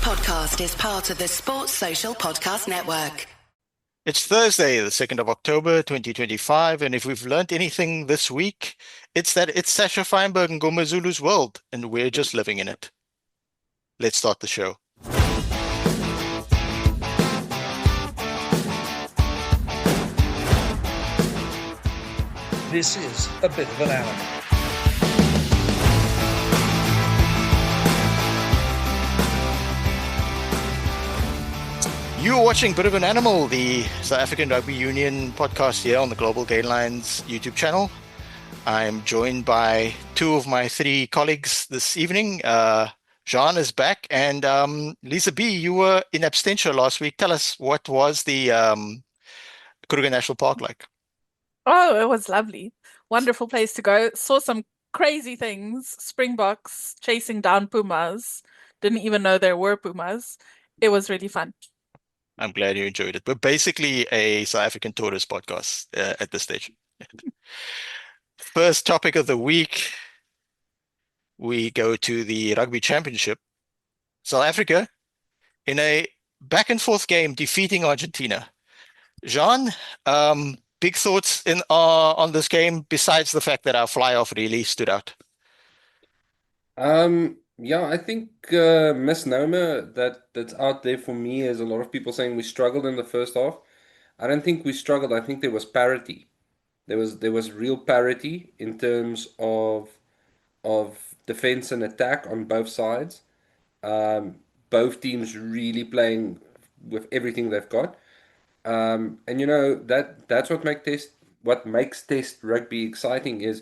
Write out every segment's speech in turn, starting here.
podcast is part of the Sports Social Podcast Network. It's Thursday, the 2nd of October, 2025, and if we've learned anything this week, it's that it's Sasha Feinberg and Ngoma Zulu's world, and we're just living in it. Let's start the show. This is A Bit of an Animal. You're watching Bit of an Animal, the South African Rugby Union podcast here on the Global Gainlines YouTube channel. I'm joined by two of my three colleagues this evening. Jean is back, and Lisa B, you were in absentia last week. Tell us, what was the Kruger National Park like? Oh, it was lovely. Wonderful place to go. Saw some crazy things. Springboks chasing down pumas. Didn't even know there were pumas. It was really fun. I'm glad you enjoyed it. But basically a South African tourist podcast at this stage. First topic of the week, we go to the Rugby Championship. South Africa, in a back and forth game, defeating Argentina. Jean, big thoughts on this game, besides the fact that our fly-off really stood out? Yeah, I think misnomer that's out there for me is a lot of people saying we struggled in the first half. I don't think we struggled. I think there was parity. There was real parity in terms of defense and attack on both sides. Both teams really playing with everything they've got. And you know that's what makes test rugby exciting is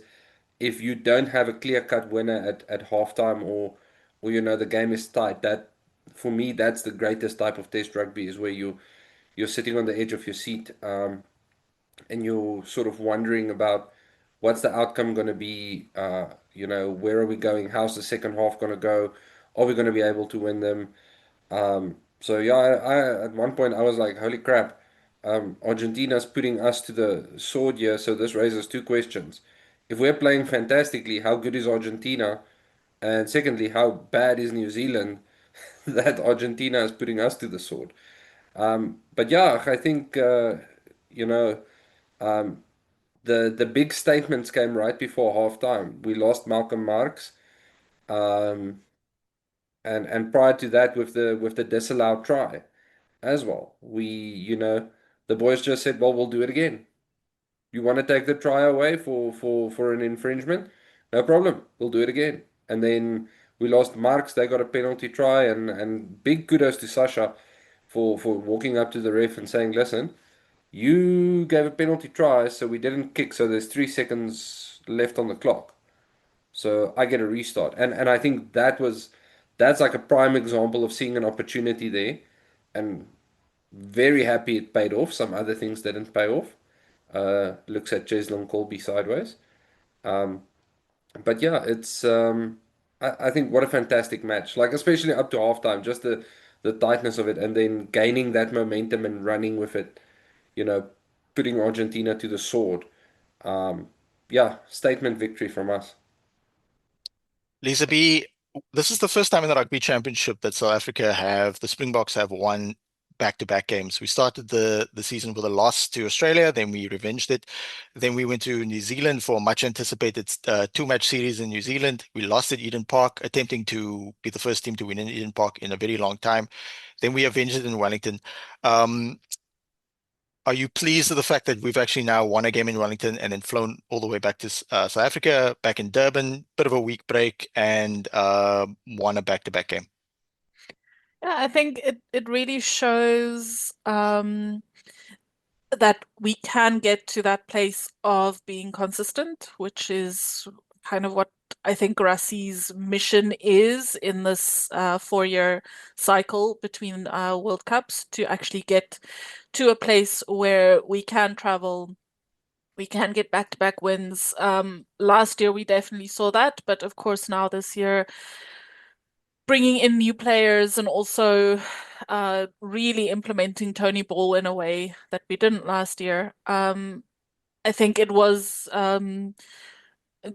if you don't have a clear-cut winner at halftime or you know the game is tight. That for me that's the greatest type of test rugby is where you're sitting on the edge of your seat and you're sort of wondering about what's the outcome going to be. You know, where are we going? How's the second half going to go? Are we going to be able to win them? So yeah, I at one point I was like, holy crap, Argentina's putting us to the sword here. So this raises two questions. If we're playing fantastically, how good is Argentina? And secondly, how bad is New Zealand that Argentina is putting us to the sword? But yeah, I think you know the big statements came right before halftime. We lost Malcolm Marx, um, and prior to that, with the disallowed try as well. You know, the boys just said, "Well, we'll do it again. You want to take the try away for an infringement? No problem. We'll do it again." And then we lost Marks. They got a penalty try, and big kudos to Sasha for walking up to the ref and saying, "Listen, you gave a penalty try, so we didn't kick. So there's 3 seconds left on the clock. So I get a restart." And I think that's like a prime example of seeing an opportunity there, and very happy it paid off. Some other things didn't pay off. Looks at Cheslin Colby sideways. But yeah, it's I think what a fantastic match. Like especially up to halftime, just the tightness of it, and then gaining that momentum and running with it. You know, putting Argentina to the sword. Yeah, statement victory from us. Lisa B, this is the first time in the Rugby Championship that the Springboks have won back-to-back games. We started the season with a loss to Australia, then we revenged it. Then we went to New Zealand for a much-anticipated two-match series in New Zealand. We lost at Eden Park, attempting to be the first team to win in Eden Park in a very long time. Then we avenged it in Wellington. Are you pleased with the fact that we've actually now won a game in Wellington and then flown all the way back to South Africa, back in Durban, bit of a week break, and won a back-to-back game? Yeah, I think it really shows that we can get to that place of being consistent, which is kind of what I think Rassi's mission is in this 4-year cycle between World Cups, to actually get to a place where we can travel, we can get back-to-back wins. Last year we definitely saw that, but of course now this year, bringing in new players and also really implementing Tony Ball in a way that we didn't last year. I think it was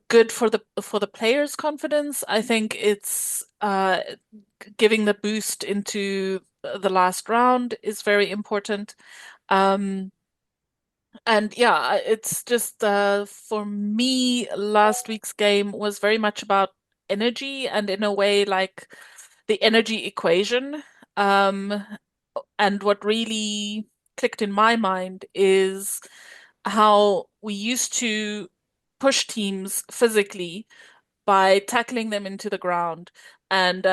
good for the players' confidence. I think it's giving the boost into the last round is very important. And yeah, it's just for me, last week's game was very much about energy and in a way like the energy equation. Um, and what really clicked in my mind is how we used to push teams physically by tackling them into the ground and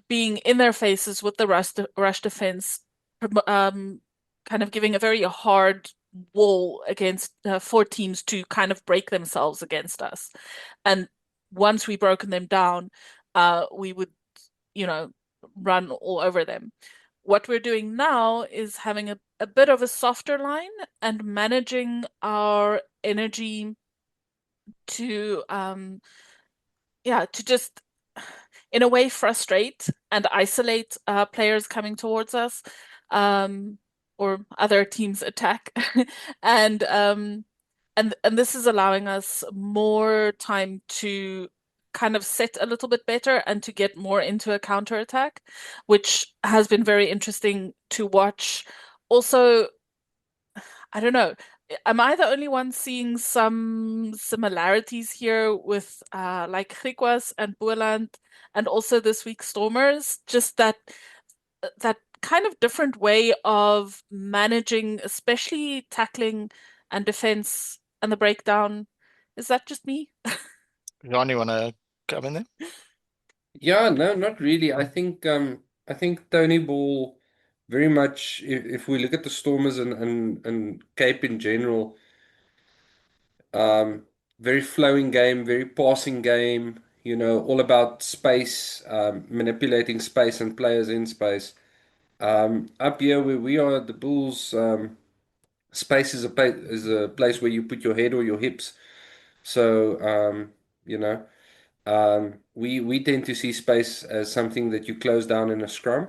being in their faces with the rush defense, kind of giving a very hard wall against for teams to kind of break themselves against us. And once we broken them down, we would, you know, run all over them. What we're doing now is having a bit of a softer line and managing our energy to to just in a way frustrate and isolate players coming towards us, um, or other teams attack, and and this is allowing us more time to kind of set a little bit better and to get more into a counter attack, which has been very interesting to watch. Also, I don't know. Am I the only one seeing some similarities here with like Griquas and Boland and also this week's Stormers? Just that kind of different way of managing, especially tackling and defense and the breakdown. Is that just me? John, you want to come in there? Yeah, no, not really. I think Tony Ball very much, if we look at the Stormers and Cape in general, um, very flowing game, very passing game, all about space, manipulating space and players in space. Up here where we are, the Bulls, space is a place where you put your head or your hips. So, you know. We tend to see space as something that you close down in a scrum.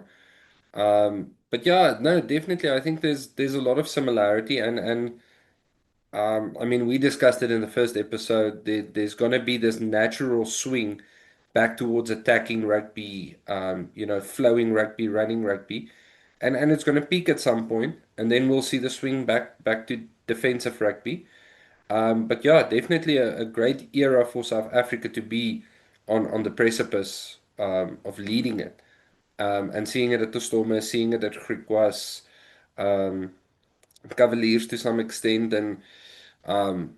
But yeah, no, definitely. I think there's a lot of similarity, and I mean, we discussed it in the first episode. There's going to be this natural swing back towards attacking rugby, flowing rugby, running rugby, and it's going to peak at some point, and then we'll see the swing back to defensive rugby. But yeah, definitely a great era for South Africa to be on the precipice of leading it, and seeing it at the Stormers, seeing it at Griquas, um, Cavaliers to some extent, and um,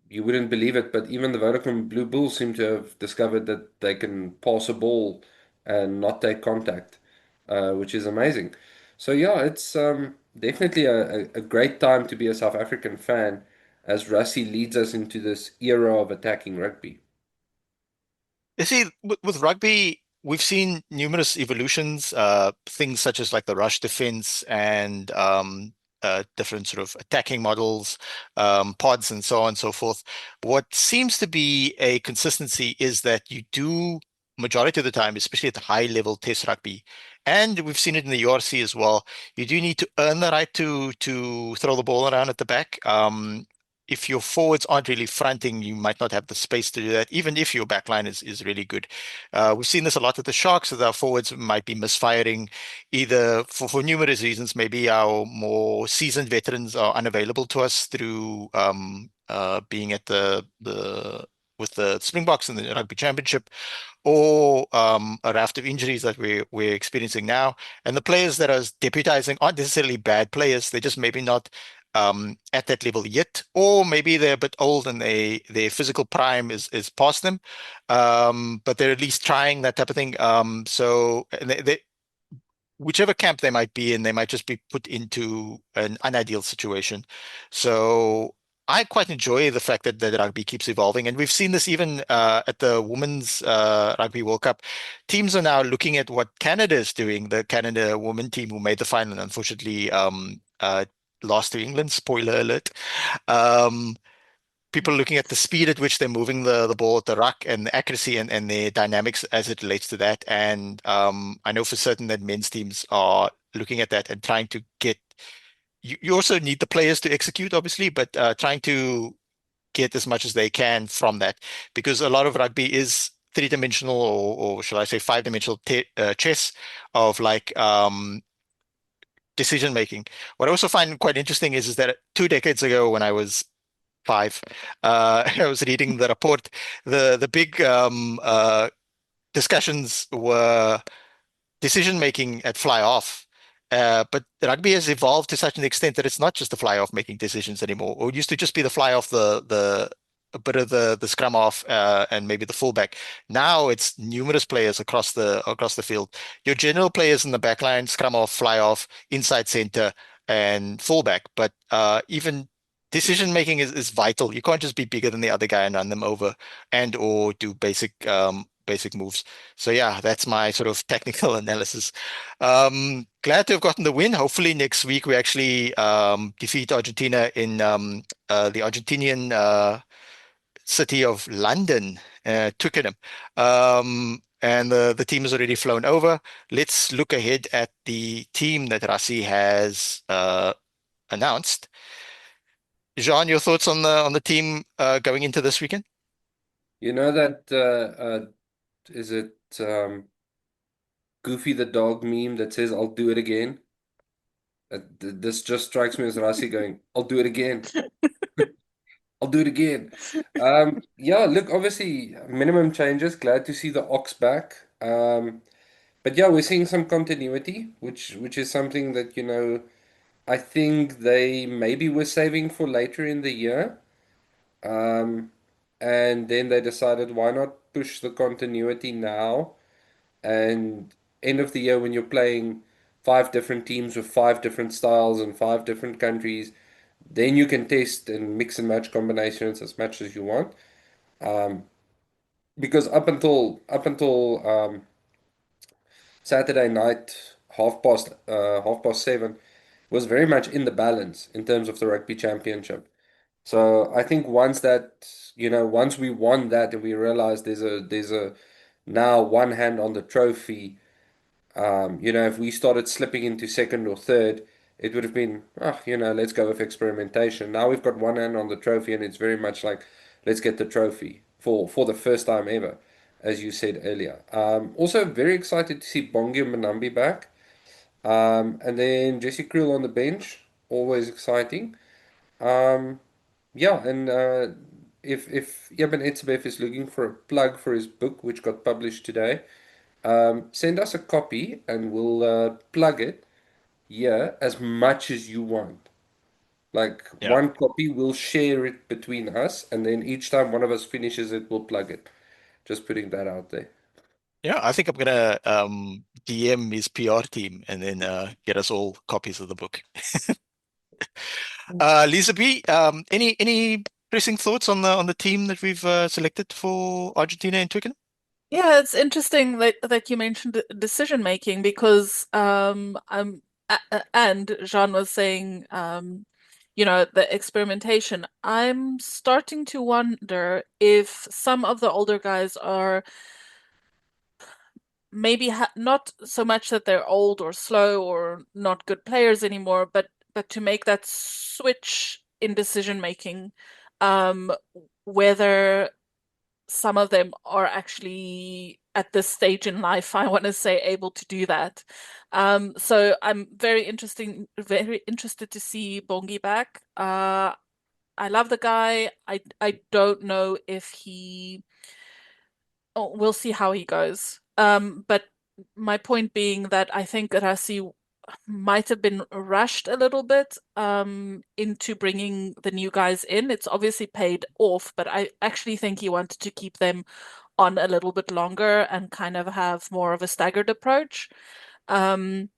you wouldn't believe it, but even the Vodacom Blue Bulls seem to have discovered that they can pass a ball and not take contact, which is amazing. So yeah, it's definitely a great time to be a South African fan as Rassie leads us into this era of attacking rugby. You see, with rugby, we've seen numerous evolutions, things such as like the rush defense and different sort of attacking models, pods, and so on and so forth. What seems to be a consistency is that you do, majority of the time, especially at the high level test rugby, and we've seen it in the URC as well, you do need to earn the right to throw the ball around at the back. If your forwards aren't really fronting, you might not have the space to do that, even if your backline is really good. We've seen this a lot at the Sharks, that our forwards might be misfiring either for numerous reasons. Maybe our more seasoned veterans are unavailable to us through being at the with the Springboks and the Rugby Championship, or a raft of injuries that we're experiencing now. And the players that are deputizing aren't necessarily bad players. They're just maybe not at that level yet, or maybe they're a bit old and their physical prime is past them, but they're at least trying that type of thing. So and whichever camp they might be in, they might just be put into an unideal situation. So I quite enjoy the fact that the rugby keeps evolving, and we've seen this even at the Women's Rugby World Cup. Teams are now looking at what Canada is doing. The Canada women team who made the final, and unfortunately, lost to England. Spoiler alert. Um, People are looking at the speed at which they're moving the ball at the ruck and the accuracy and their dynamics as it relates to that. And I know for certain that men's teams are looking at that and trying to get. You also need the players to execute, obviously, but trying to get as much as they can from that, because a lot of rugby is three-dimensional, or shall I say five-dimensional chess of like decision making. What I also find quite interesting is that 2 decades ago, when I was 5, I was reading the report. The big discussions were decision making at fly off. But rugby has evolved to such an extent that it's not just the fly off making decisions anymore. Or it used to just be the fly off the a bit of the scrum off and maybe the fullback. Now it's numerous players across the field. Your general players in the back line, scrum off, fly off, inside center, and fullback. But even decision making is vital. You can't just be bigger than the other guy and run them over and or do basic moves. So yeah, that's my sort of technical analysis. Glad to have gotten the win. Hopefully next week we actually defeat Argentina in the Argentinian city of London, Twickenham. And the team has already flown over. Let's look ahead at the team that Rassie has announced. Jean, your thoughts on the team going into this weekend? You know that is it Goofy the dog meme that says "I'll do it again"? This just strikes me as Rassie going, "I'll do it again. I'll do it again." Yeah, look, obviously minimum changes. Glad to see the Ox back. But yeah, we're seeing some continuity, which is something that, I think they maybe were saving for later in the year. Um, and then they decided, why not push the continuity now? And end of the year, when you're playing 5 different teams with 5 different styles and 5 different countries, then you can test and mix and match combinations as much as you want. Um, because up until Saturday night, half past 7, was very much in the balance in terms of the rugby championship. So I think once we won that and we realized there's a now one hand on the trophy. If we started slipping into second or third, it would have been, let's go with experimentation. Now we've got one hand on the trophy, and it's very much like, let's get the trophy for the first time ever, as you said earlier. Also very excited to see Bongi and Manambi back. And then Jesse Kriel on the bench, always exciting. Um, yeah, and if Eben Etzebeth is looking for a plug for his book, which got published today, send us a copy and we'll plug it here as much as you want. Like Yeah. one copy, we'll share it between us, and then each time one of us finishes it, we'll plug it. Just putting that out there. Yeah, I think I'm gonna DM his PR team and then get us all copies of the book. Lisa B, any pressing thoughts on the team that we've selected for Argentina and Twickenham? Yeah, it's interesting that you mentioned decision making because and Jean was saying the experimentation. I'm starting to wonder if some of the older guys are maybe not so much that they're old or slow or not good players anymore, but to make that switch in decision making, whether some of them are actually at this stage in life, I want to say, able to do that. So I'm very interested to see Bongi back. I love the guy. I don't know if he. Oh, we'll see how he goes. But my point being that I think Rassi might have been rushed a little bit into bringing the new guys in. It's obviously paid off, but I actually think he wanted to keep them on a little bit longer and kind of have more of a staggered approach. But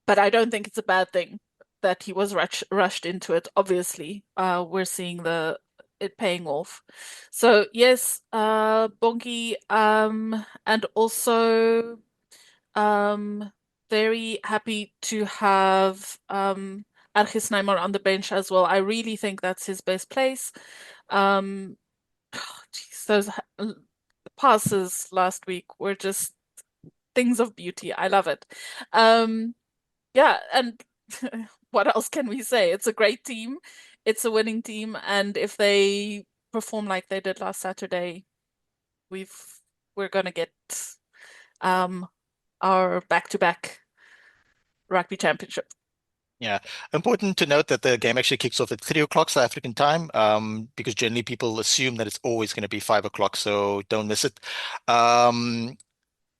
I don't think it's a bad thing that he was rushed into it. Obviously, we're seeing it paying off. So yes, Bongi, and also very happy to have Argis Neymar on the bench as well. I really think that's his best place. Geez, those passes last week were just things of beauty. I love it. Yeah, and what else can we say? It's a great team. it's a winning team, and if they perform like they did last Saturday, we're gonna get our back-to-back rugby championship. Yeah, important to note that the game actually kicks off at 3 o'clock South African time, because generally people assume that it's always going to be 5 o'clock, so don't miss it.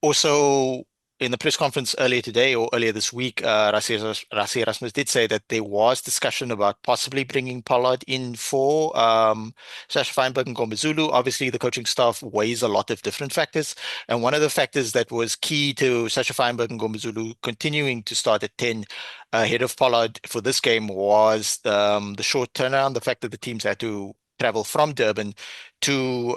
Also, in the press conference earlier today or earlier this week, Rassie Erasmus did say that there was discussion about possibly bringing Pollard in for Sasha Feinberg and Gombazulu. Obviously, the coaching staff weighs a lot of different factors, and one of the factors that was key to Sasha Feinberg and Gombazulu continuing to start at 10 ahead of Pollard for this game was the short turnaround, the fact that the teams had to travel from Durban to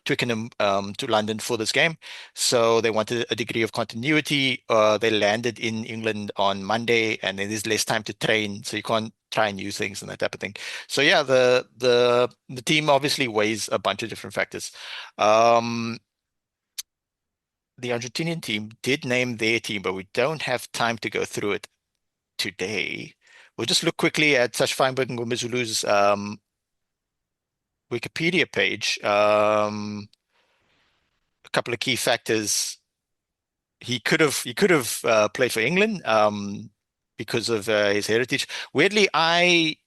Twickenham to London for this game. So they wanted a degree of continuity. They landed in England on Monday, and then there's less time to train, so you can't try new things and that type of thing. So yeah, the team obviously weighs a bunch of different factors. The Argentinian team did name their team, but we don't have time to go through it today. We'll just look quickly at Sash Feinberg and Gomezulu's Wikipedia page. A couple of key factors. He could have played for England because of his heritage. Weirdly, I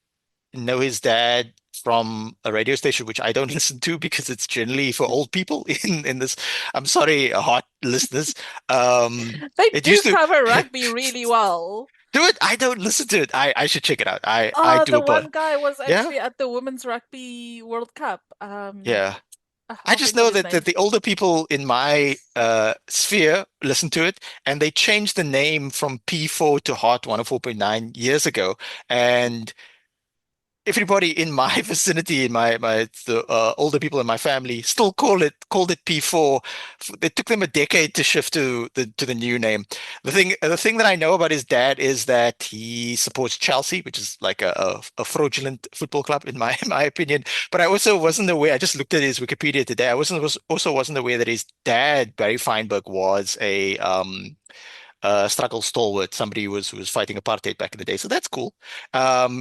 know his dad from a radio station which I don't listen to because it's generally for old people in this. I'm sorry, hot listeners. They It do used to cover rugby really well. do it. I don't listen to it. I should check it out. I do, The but one guy was yeah, actually at the Women's Rugby World Cup. yeah. I I'll just think of know his that name. the older people in my sphere listen to it, and they changed the name from P4 to Hot 104.9 years ago. And everybody in my vicinity, in the older people in my family, still called it P4. It took them a decade to shift to the new name. The thing that I know about his dad is that he supports Chelsea, which is like a fraudulent football club in my in my opinion. But I also wasn't aware. I just looked at his Wikipedia today. I also wasn't aware that his dad, Barry Feinberg, was a struggle stalwart, somebody who was fighting apartheid back in the day. So that's cool.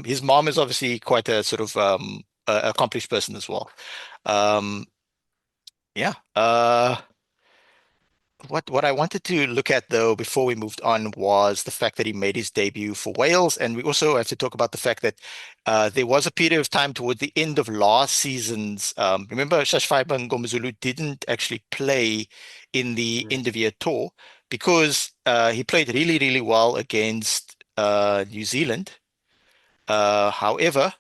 His mom is obviously quite a sort of accomplished person as well. Um, yeah. What I wanted to look at though before we moved on was the fact that he made his debut for Wales, and we also have to talk about the fact that there was a period of time toward the end of last season's. Remember, Shashfaiba and Ngomazulu didn't actually play in the Mm. end of year tour because he played really, really well against New Zealand. However,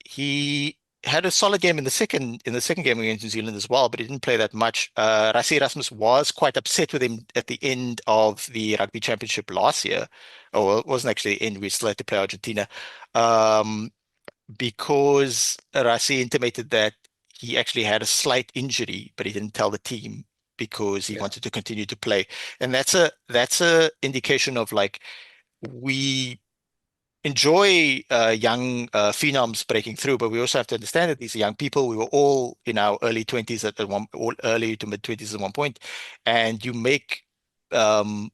he had a solid game in the second game against New Zealand as well, but he didn't play that much. Rassie Erasmus was quite upset with him at the end of the Rugby Championship last year. Oh, well, it wasn't actually the end. We still had to play Argentina, um, because Rassie intimated that he actually had a slight injury, but he didn't tell the team because he Yeah. wanted to continue to play. And that's a indication of like we enjoy young phenoms breaking through, but we also have to understand that these are young people. We were all in our early 20s all early to mid 20s at one point, and um,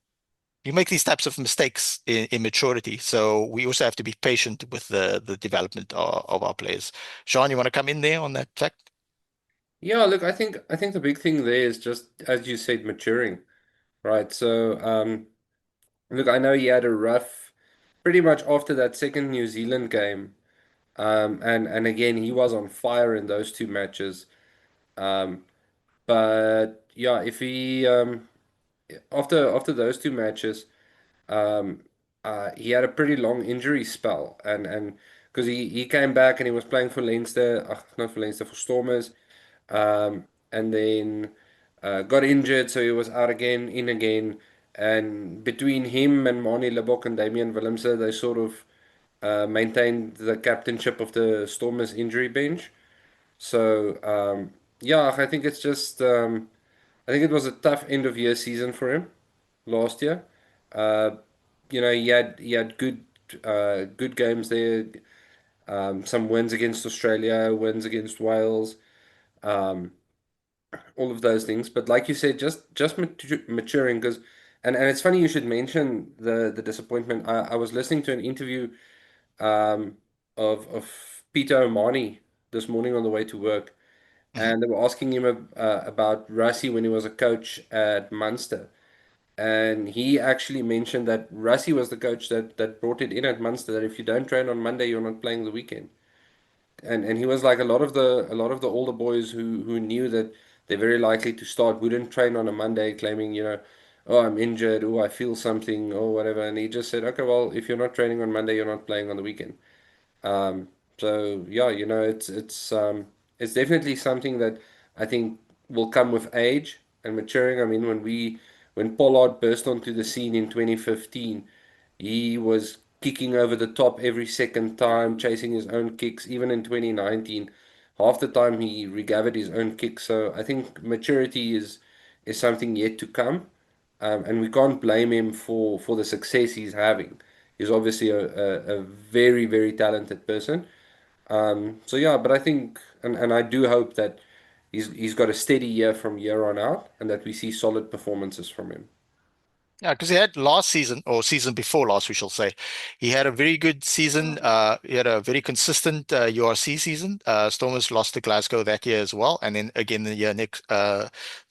you make these types of mistakes in maturity. So we also have to be patient with the development of our players. Sean, you want to come in there on that fact? Yeah, look, I think the big thing there is just as you said, maturing, right? So, look, I know he had a rough pretty much after that second New Zealand game. And again, he was on fire in those two matches. Um, but yeah, if he after those two matches, um, he had a pretty long injury spell, and because he came back and he was playing for Leinster, not for Leinster, for Stormers, and then got injured, so he was out again, in again, and between him and Mani Lebok and Damian Willemse, they sort of maintained the captainship of the Stormers injury bench. So yeah, I think it's just I think it was a tough end of year season for him last year. Uh, he had good games there. Some wins against Australia, wins against Wales, um, all of those things. But like you said, just maturing because and it's funny you should mention the disappointment. I was listening to an interview. Um, of Peter O'Mani this morning on the way to work, Mhm. and they were asking him about Rassie when he was a coach at Munster. And he actually mentioned that Rassie was the coach that brought it in at Munster, that if you don't train on Monday, you're not playing the weekend. And he was like a lot of the older boys who knew that they're very likely to start wouldn't train on a Monday, claiming, oh, I'm injured, oh, I feel something, or whatever. And he just said, okay, well, if you're not training on Monday, you're not playing on the weekend. Um, so yeah, it's definitely something that I think will come with age and maturing. I mean, when Pollard burst onto the scene in 2015, he was kicking over the top every second time, chasing his own kicks. Even in 2019, half the time he regathered his own kicks. So I think maturity is something yet to come, and we can't blame him for the success he's having. He's obviously a very, very talented person. So yeah, but I think, and I do hope that he's got a steady year from year on out, and that we see solid performances from him. Yeah, because he had last season or season before last, we shall say, he had a very good season. He had a very consistent URC season. Stormers lost to Glasgow that year as well, and then again the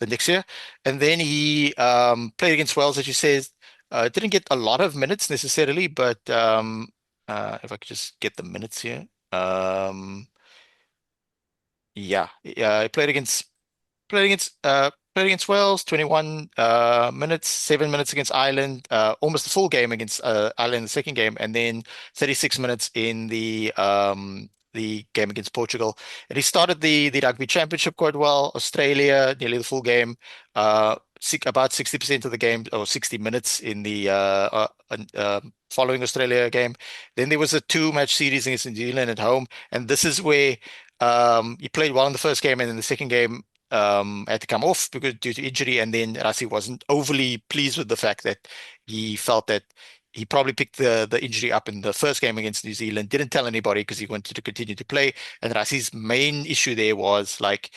next year, and then he played against Wales, as you said. Didn't get a lot of minutes necessarily, but if I could just get the minutes here. Yeah, he played against Wales, 21 minutes, 7 minutes against Ireland, almost the full game against Ireland in the second game, and then 36 minutes in the game against Portugal. And he started the Rugby Championship quite well. Australia, nearly the full game. About 60% of the game, or 60 minutes in the following Australia game. Then there was a two-match series against New Zealand at home, and this is where he played well in the first game, and in the second game had to come off because due to injury. And then Rassie wasn't overly pleased with the fact that he felt that he probably picked the injury up in the first game against New Zealand, didn't tell anybody because he wanted to continue to play. And Rassie's main issue there was like,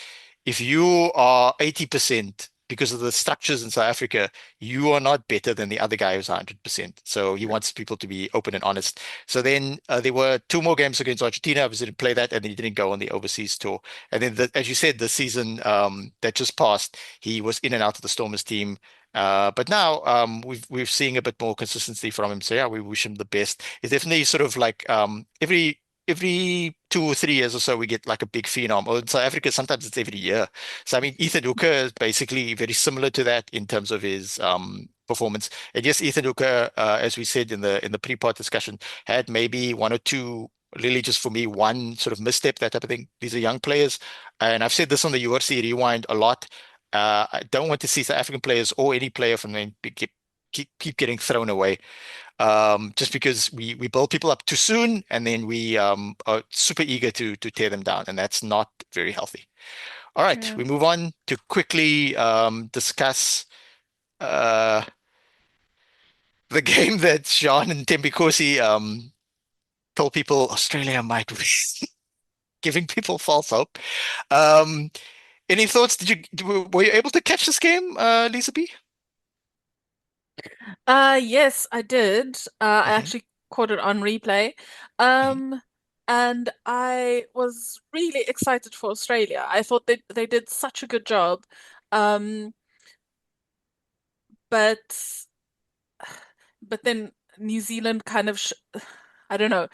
if you are 80% because of the structures in South Africa, you are not better than the other guy who's 100%. So he wants people to be open and honest. So then there were two more games against Argentina. Obviously, didn't play that, and he didn't go on the overseas tour. And then, as you said, the season that just passed, he was in and out of the Stormers team. But now we're seeing a bit more consistency from him. So yeah, we wish him the best. It's definitely sort of like every 2 or 3 years or so, we get like a big phenom. Or in South Africa, sometimes it's every year. So I mean, Ethan Hooker is basically very similar to that in terms of his performance. And yes, Ethan Hooker, as we said in the pre-part discussion, had maybe one or two, really just for me, one sort of misstep, that type of thing. These are young players, and I've said this on the URC Rewind a lot. I don't want to see South African players or any player from them keep getting thrown away, just because we build people up too soon, and then we are super eager to tear them down, and that's not very healthy. All right, Yeah. we move on to quickly discuss uh, the game that Sean and Tembikosi told people Australia might win, giving people false hope. Um, any thoughts? Were you able to catch this game, Lisa B? Yes, I did. I Hmm. actually caught it on replay. Hmm. Um, and I was really excited for Australia. I thought they did such a good job. Um, but but then New Zealand kind of sh I don't know.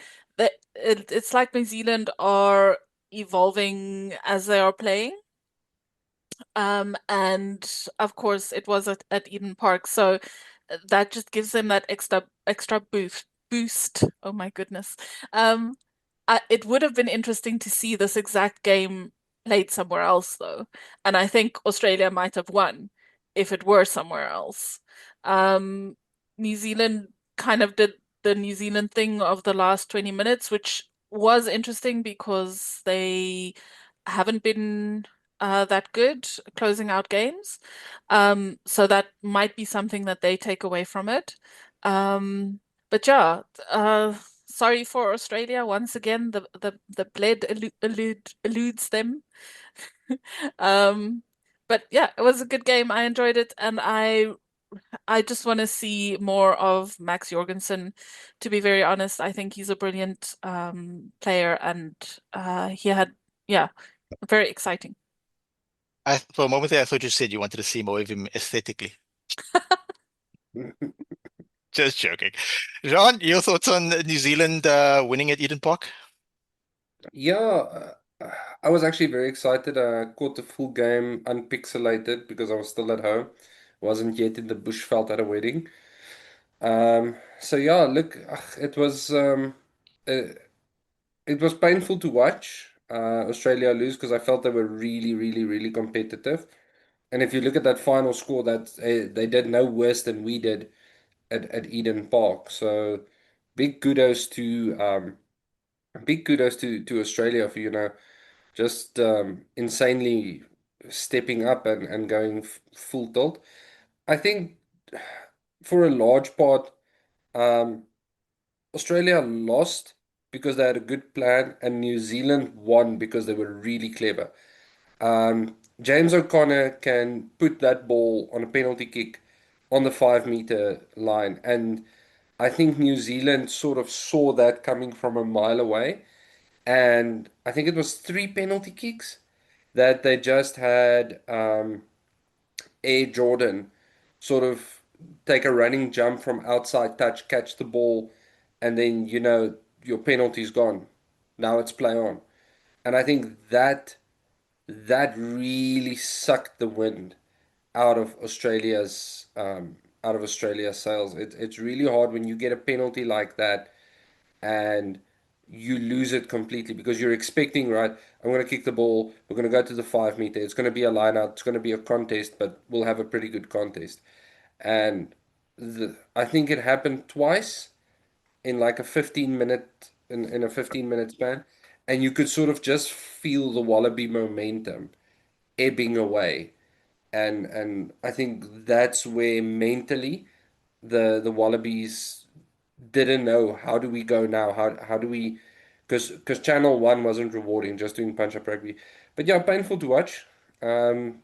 It's like New Zealand are evolving as they are playing. And of course it was at Eden Park, so that just gives them that extra boost. Oh my goodness. Um, it would have been interesting to see this exact game played somewhere else though, and I think Australia might have won if it were somewhere else. Um, New Zealand kind of did the New Zealand thing of the last 20 minutes, which was interesting because they haven't been that good closing out games. So that might be something that they take away from it. Um, but yeah, sorry for Australia. Once again, the bled eludes them. Um, but yeah, it was a good game. I enjoyed it, and I I just want to see more of Max Jorgensen. To be very honest, I think he's a brilliant player, and he had, yeah, very exciting. For a moment there, I thought you said you wanted to see more of him aesthetically. Just joking. Jean, your thoughts on New Zealand winning at Eden Park? Yeah, I was actually very excited. I caught the full game unpixelated because I was still at home. Wasn't yet in the bushveld at a wedding. So yeah, look, it, it was painful to watch Australia lose because I felt they were really, really, really competitive. And if you look at that final score, that they did no worse than we did at Eden Park. So big kudos to to Australia for, just insanely stepping up and going full tilt. I think for a large part, um, Australia lost because they had a good plan, and New Zealand won because they were really clever. James O'Connor can put that ball on a penalty kick on the 5 meter line, and I think New Zealand sort of saw that coming from a mile away. And I think it was three penalty kicks that they just had Air Jordan sort of take a running jump from outside touch, catch the ball, and then your penalty's gone. Now it's play on. And I think that really sucked the wind out of Australia's sails. It's really hard when you get a penalty like that and you lose it completely because you're expecting, right, I'm going to kick the ball, we're going to go to the 5 meter, it's going to be a line out, it's going to be a contest, but we'll have a pretty good contest. And I think it happened twice in like a 15 minute in a 15-minute span, and you could sort of just feel the Wallaby momentum ebbing away. And I think that's where mentally the Wallabies didn't know, how do we go now? How do we, because Channel One wasn't rewarding, just doing punch up rugby. But yeah, painful to watch.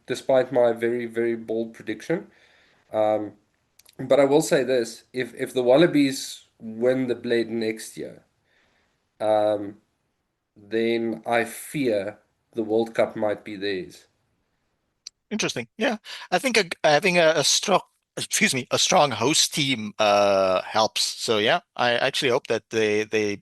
Despite my very very bold prediction. Um, but I will say this: if the Wallabies win the Blade next year, um, then I fear the World Cup might be theirs. Interesting. Yeah, I think having a strong, excuse me, a strong host team helps. So yeah, I actually hope that they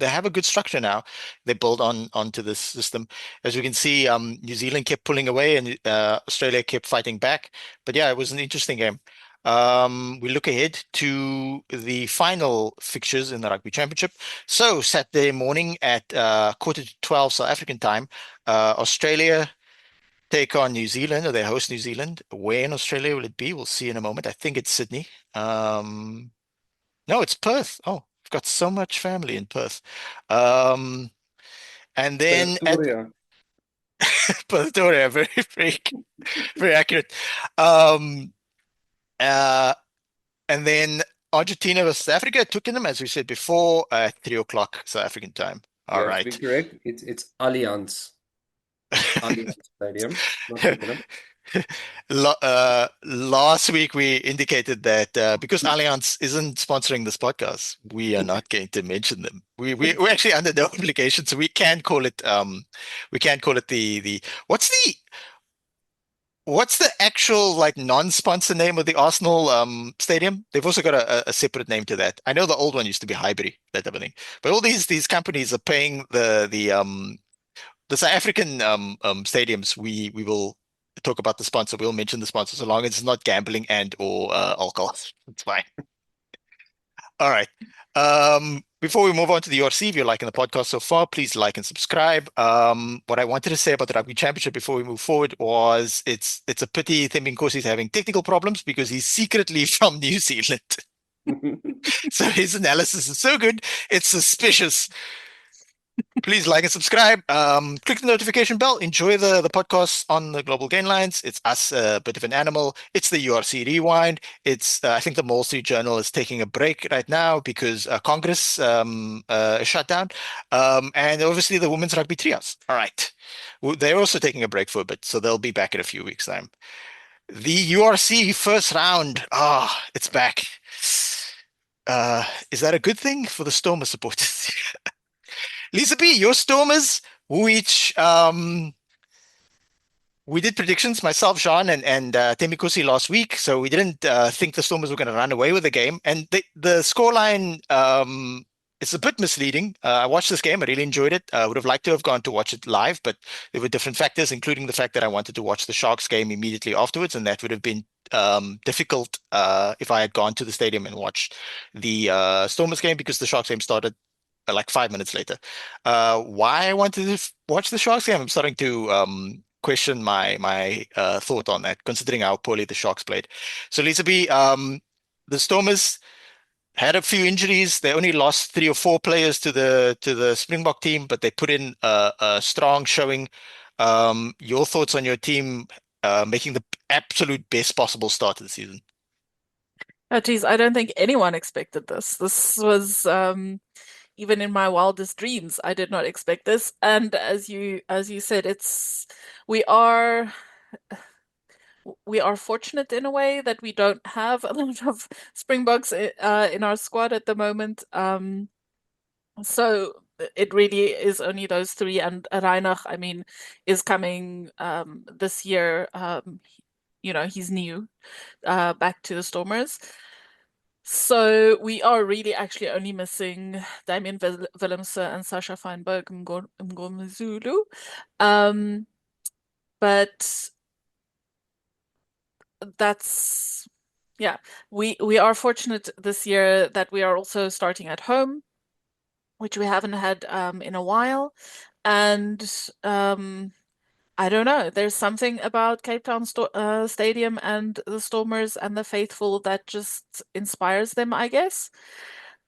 have a good structure now. They build onto this system. As we can see, New Zealand kept pulling away and Australia kept fighting back. But yeah, it was an interesting game. We look ahead to the final fixtures in the Rugby Championship. So Saturday morning at 11:45 South African time, Australia take on New Zealand, or they host New Zealand. Where in Australia will it be? We'll see in a moment. I think it's Sydney. No, it's Perth. Oh, I've got so much family in Perth. Um, and then at Pretoria. Pretoria, very, very, very accurate. Um, uh, and then Argentina versus Africa, Twickenham, as we said before, at 3 o'clock South African time. All Yeah, to be right. correct, it's Allianz Stadium, not Twickenham. Last week we indicated that because Allianz isn't sponsoring this podcast, we are not going to mention them. We're actually under no obligation, so we can call it the what's the actual like non-sponsor name of the Arsenal stadium? They've also got a separate name to that. I know the old one used to be Highbury, that type of thing. But all these companies are paying the South African stadiums. We will talk about the sponsor. We'll mention the sponsor so long as it's not gambling and or alcohol. It's fine. All right. Before we move on to the URC, if you're liking the podcast so far, please like and subscribe. What I wanted to say about the Rugby Championship before we move forward was it's a pity Tim Nkosi is having technical problems because he's secretly from New Zealand. So his analysis is so good, it's suspicious. Please like and subscribe. Click the notification bell. Enjoy the podcast on the Global Gain Lines. It's us, a bit of an animal. It's the URC Rewind. It's I think the Wall Street Journal is taking a break right now because Congress is shut down. And obviously the Women's Rugby Trios. All right. They're also taking a break for a bit, so they'll be back in a few weeks' time. The URC first round. It's back. Is that a good thing for the Stormers supporters? Lisa B, your Stormers, which we did predictions, myself, Jean, and Temikusi last week. So we didn't think the Stormers were going to run away with the game. And the scoreline, it's a bit misleading. I watched this game. I really enjoyed it. I would have liked to have gone to watch it live, but there were different factors, including the fact that I wanted to watch the Sharks game immediately afterwards. And that would have been difficult if I had gone to the stadium and watched the Stormers game, because the Sharks game started like 5 minutes later. Why I wanted to watch the Sharks game, I'm starting to question my thought on that, considering how poorly the Sharks played. So Lisa B, the Stormers had a few injuries. They only lost 3 or 4 players to the Springbok team, but they put in a strong showing. Your thoughts on your team making the absolute best possible start to the season? Oh, geez, I don't think anyone expected this. This was even in my wildest dreams, I did not expect this. And as you said, we are fortunate in a way that we don't have a lot of Springboks in our squad at the moment. So it really is only those 3, and Reinach, I mean, is coming this year. He's new back to the Stormers. So we are really actually only missing Damien Willemse and Sasha Feinberg Mngomezulu. But that's, yeah, we are fortunate this year that we are also starting at home, which we haven't had in a while. And I don't know. There's something about Cape Town Stadium and the Stormers and the faithful that just inspires them, I guess.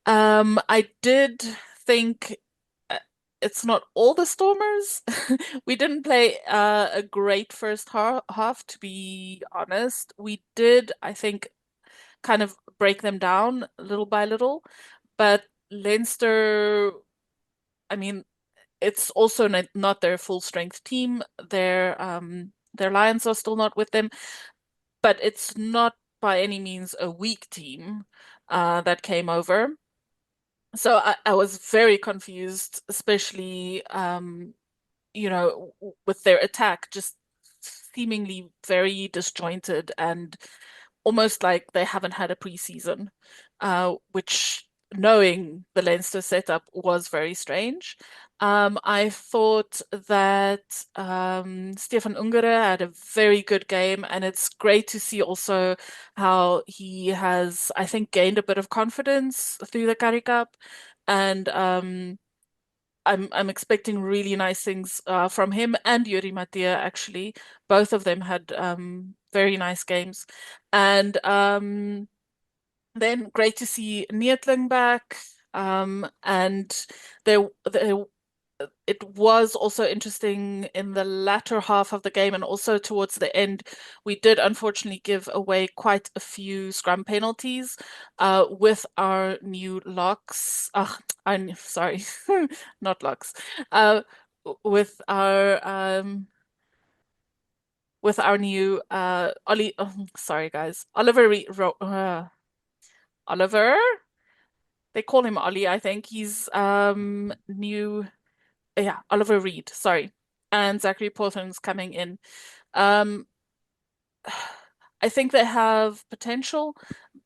I did think it's not all the Stormers. We didn't play a great first half, to be honest. We did, I think, kind of break them down little by little. But Leinster, I mean, it's also not their full strength team. Their Lions are still not with them, but it's not by any means a weak team that came over. So I was very confused, especially with their attack just seemingly very disjointed and almost like they haven't had a preseason, which, knowing the Leinster setup, was very strange. I thought that Stefan Ungere had a very good game, and it's great to see also how he has, I think, gained a bit of confidence through the Currie Cup, and I'm expecting really nice things from him and Yuri Matia, actually. Both of them had very nice games. And then great to see Neetling back. And it was also interesting in the latter half of the game, and also towards the end, we did unfortunately give away quite a few scrum penalties with our new locks. I'm sorry, not locks. With our new Ollie. Oh, sorry, guys. Oliver. They call him Ollie, I think. He's new. Yeah, Oliver Reed, sorry. And Zachary Portman's coming in. I think they have potential,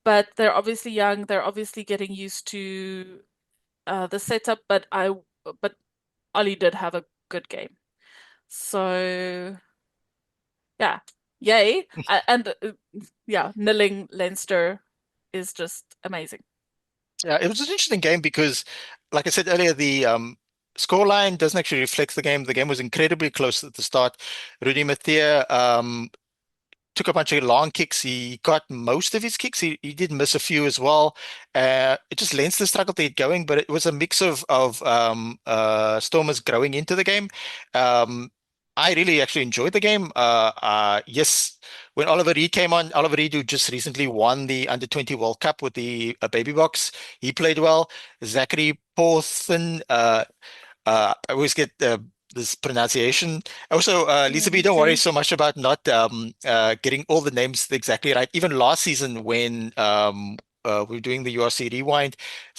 but they're obviously young. They're obviously getting used to the setup, but Ollie did have a good game. So yeah, yay. And yeah, nilling Leinster is just amazing. Yeah, it was an interesting game because, like I said earlier, the scoreline doesn't actually reflect the game. The game was incredibly close at the start. Rudy Mathia took a bunch of long kicks. He got most of his kicks. He did miss a few as well. It just Leinster struggled to get going, but it was a mix of Stormers growing into the game. I really actually enjoyed the game. Yes, when Oliver Reed came on, Oliver Reed, who just recently won the Under-20 World Cup with the Baby Box, he played well. Zachary Porthan, I always get this pronunciation. Also, Lisa B, Me don't worry too. so much about not getting all the names exactly right. Even last season when we were doing the URC rewind,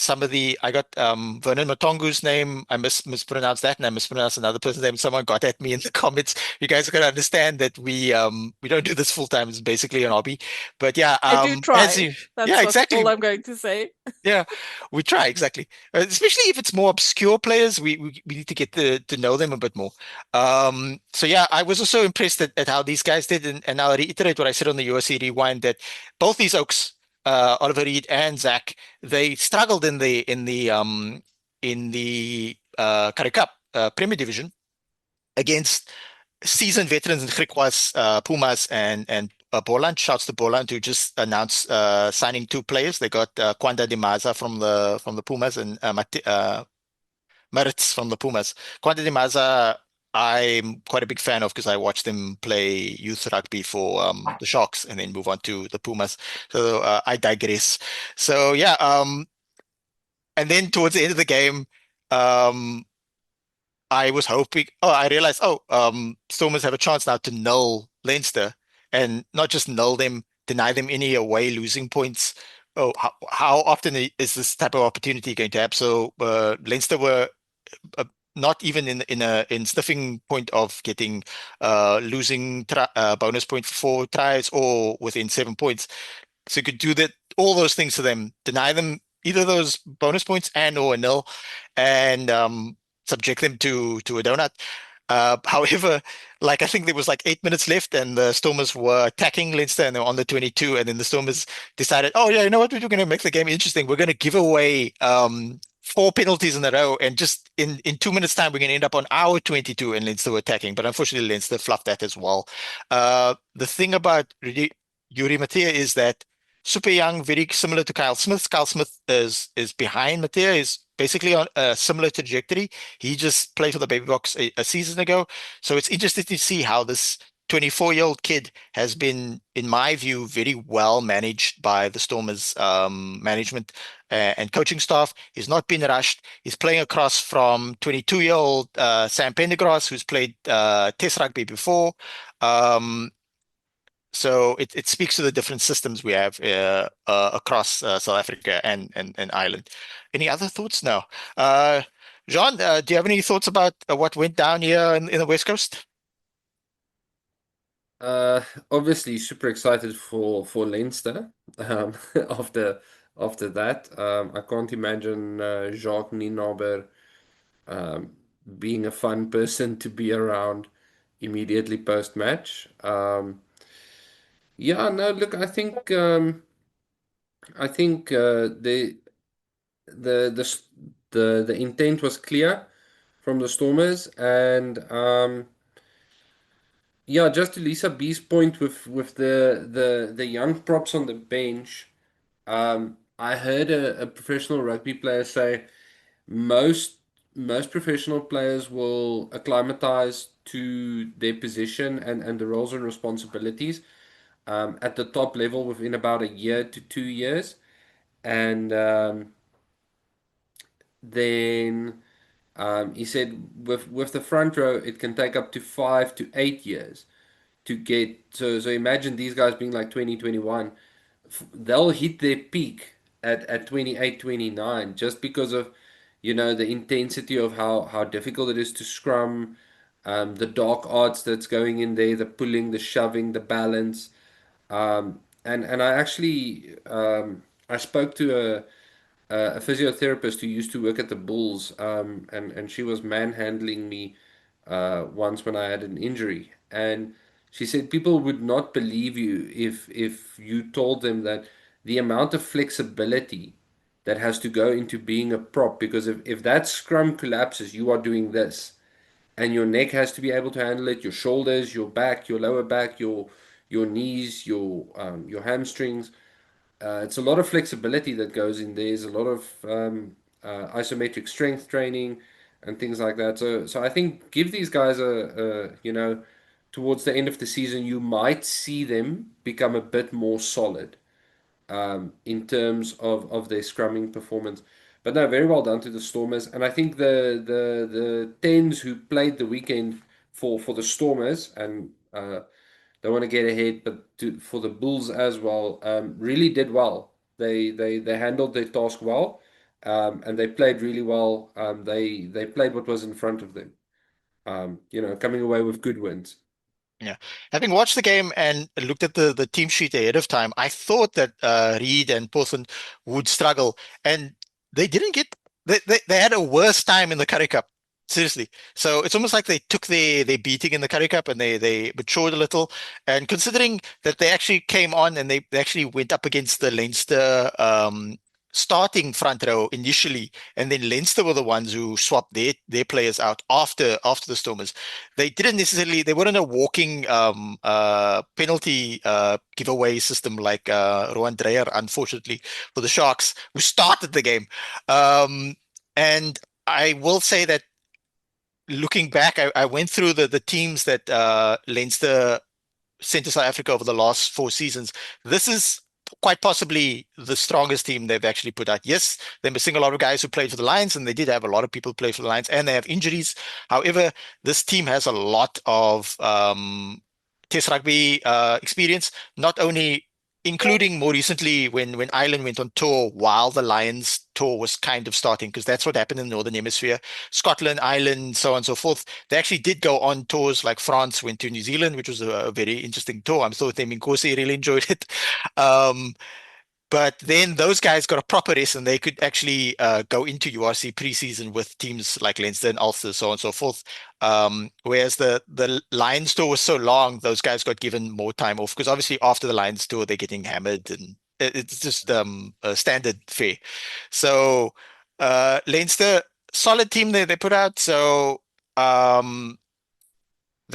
I got Vernon Matongu's name. I mispronounced that, and I mispronounced another person's name. Someone got at me in the comments. You guys are gonna understand that we don't do this full time. It's basically an hobby. But yeah, I do as try. you yeah, That's exactly. all I'm going to say. Yeah, we try exactly. Especially if it's more obscure players, we need to get to know them a bit more. So yeah, I was also impressed at how these guys did, and I'll reiterate what I said on the USC Rewind that both these Oaks, Oliver Reed and Zach, they struggled in the Currie Cup Premier Division against seasoned veterans in Griquas, Pumas, and Boland. Shouts to Boland who just announced signing two players. They got Kwanda Dimaza from the Pumas and Maritz from the Pumas. Kwanda Dimaza, I'm quite a big fan of because I watched him play youth rugby for the Sharks and then move on to the Pumas. So I digress. So yeah, and then towards the end of the game, um, I was hoping. Oh, I realized. Stormers have a chance now to null Leinster, and not just null them, deny them any away losing points. Oh, how often is this type of opportunity going to happen? So Leinster were uh, not even in sniffing point of getting losing bonus point for 4 tries or within 7 points. So you could do that, all those things to them, deny them either those bonus points and or a nil, and subject them to a donut. However, like I think there was like 8 minutes left, and the Stormers were attacking Leinster, and they were on the 22, and then the Stormers decided, oh yeah, you know what, we're going to make the game interesting. We're going to give away 4 penalties in a row, and just in 2 minutes time, we're going to end up on our 22, and Leinster were attacking. But unfortunately, Leinster fluffed that as well. The thing about Yuri Matea is that super young, very similar to Kyle Smith. Kyle Smith is behind Matea, is basically on a similar trajectory. He just played for the Baby Box a season ago. So it's interesting to see how this 24-year-old kid has been, in my view, very well managed by the Stormers management and coaching staff. He's not been rushed. He's playing across from 22-year-old Sam Pendergrass, who's played Test rugby before. Um, so it speaks to the different systems we have across South Africa and Ireland. Any other thoughts now? Jean, do you have any thoughts about what went down here in the West Coast? Uh, Obviously super excited for Leinster. After that, I can't imagine Jacques Nienaber um, being a fun person to be around immediately post match. Yeah, no, look, I think the s- the intent was clear from the Stormers, and yeah, just to Lisa B's point with the young props on the bench. I heard a professional rugby player say most most professional players will acclimatize to their position and the roles and responsibilities at the top level within about a year to 2 years, and then he said with the front row it can take up to 5 to 8 years to get. So imagine these guys being like 2021, they'll hit their peak at 28, 29, just because of the intensity of how difficult it is to scrum, the dark arts that's going in there, the pulling, the shoving, the balance. And I actually I spoke to a physiotherapist who used to work at the Bulls, and she was manhandling me once when I had an injury, and she said people would not believe you if you told them that the amount of flexibility that has to go into being a prop, because if that scrum collapses, you are doing this, and your neck has to be able to handle it, your shoulders, your back, your lower back, your knees, your hamstrings. It's a lot of flexibility that goes in. There's a lot of isometric strength training and things like that. So I think give these guys towards the end of the season, you might see them become a bit more solid in terms of their scrumming performance. But no, very well done to the Stormers. And I think the tens who played the weekend for the Stormers, and don't want to get ahead, but for the Bulls as well, really did well. They handled their task well, and they played really well. They played what was in front of them. Coming away with good wins. Yeah. Having watched the game and looked at the team sheet ahead of time, I thought that Reed and Portland would struggle, and they didn't get. They had a worse time in the Currie Cup. Seriously. So it's almost like they took their beating in the Currie Cup and they matured a little. And considering that they actually came on and they actually went up against the Leinster starting front row initially, and then Leinster were the ones who swapped their players out after the Stormers. They weren't a walking penalty giveaway system like Rowan Dreyer, unfortunately, for the Sharks, who started the game. And I will say that looking back, I went through the teams that Leinster sent to South Africa over the last 4 seasons. This is quite possibly the strongest team they've actually put out. Yes, they're missing a lot of guys who played for the Lions, and they did have a lot of people play for the Lions, and they have injuries. However, this team has a lot of Test rugby experience, not only including more recently when Ireland went on tour while the Lions tour was kind of starting, because that's what happened in the Northern Hemisphere. Scotland, Ireland, so on and so forth. They actually did go on tours, like France went to New Zealand, which was a very interesting tour. I'm still thinking Nkosi really enjoyed it. But then those guys got a proper rest and they could actually go into URC preseason with teams like Leinster and Ulster, so on and so forth. Whereas the Lions tour was so long, those guys got given more time off because obviously after the Lions tour, they're getting hammered and it's just a standard fare. So Leinster, solid team they put out. So they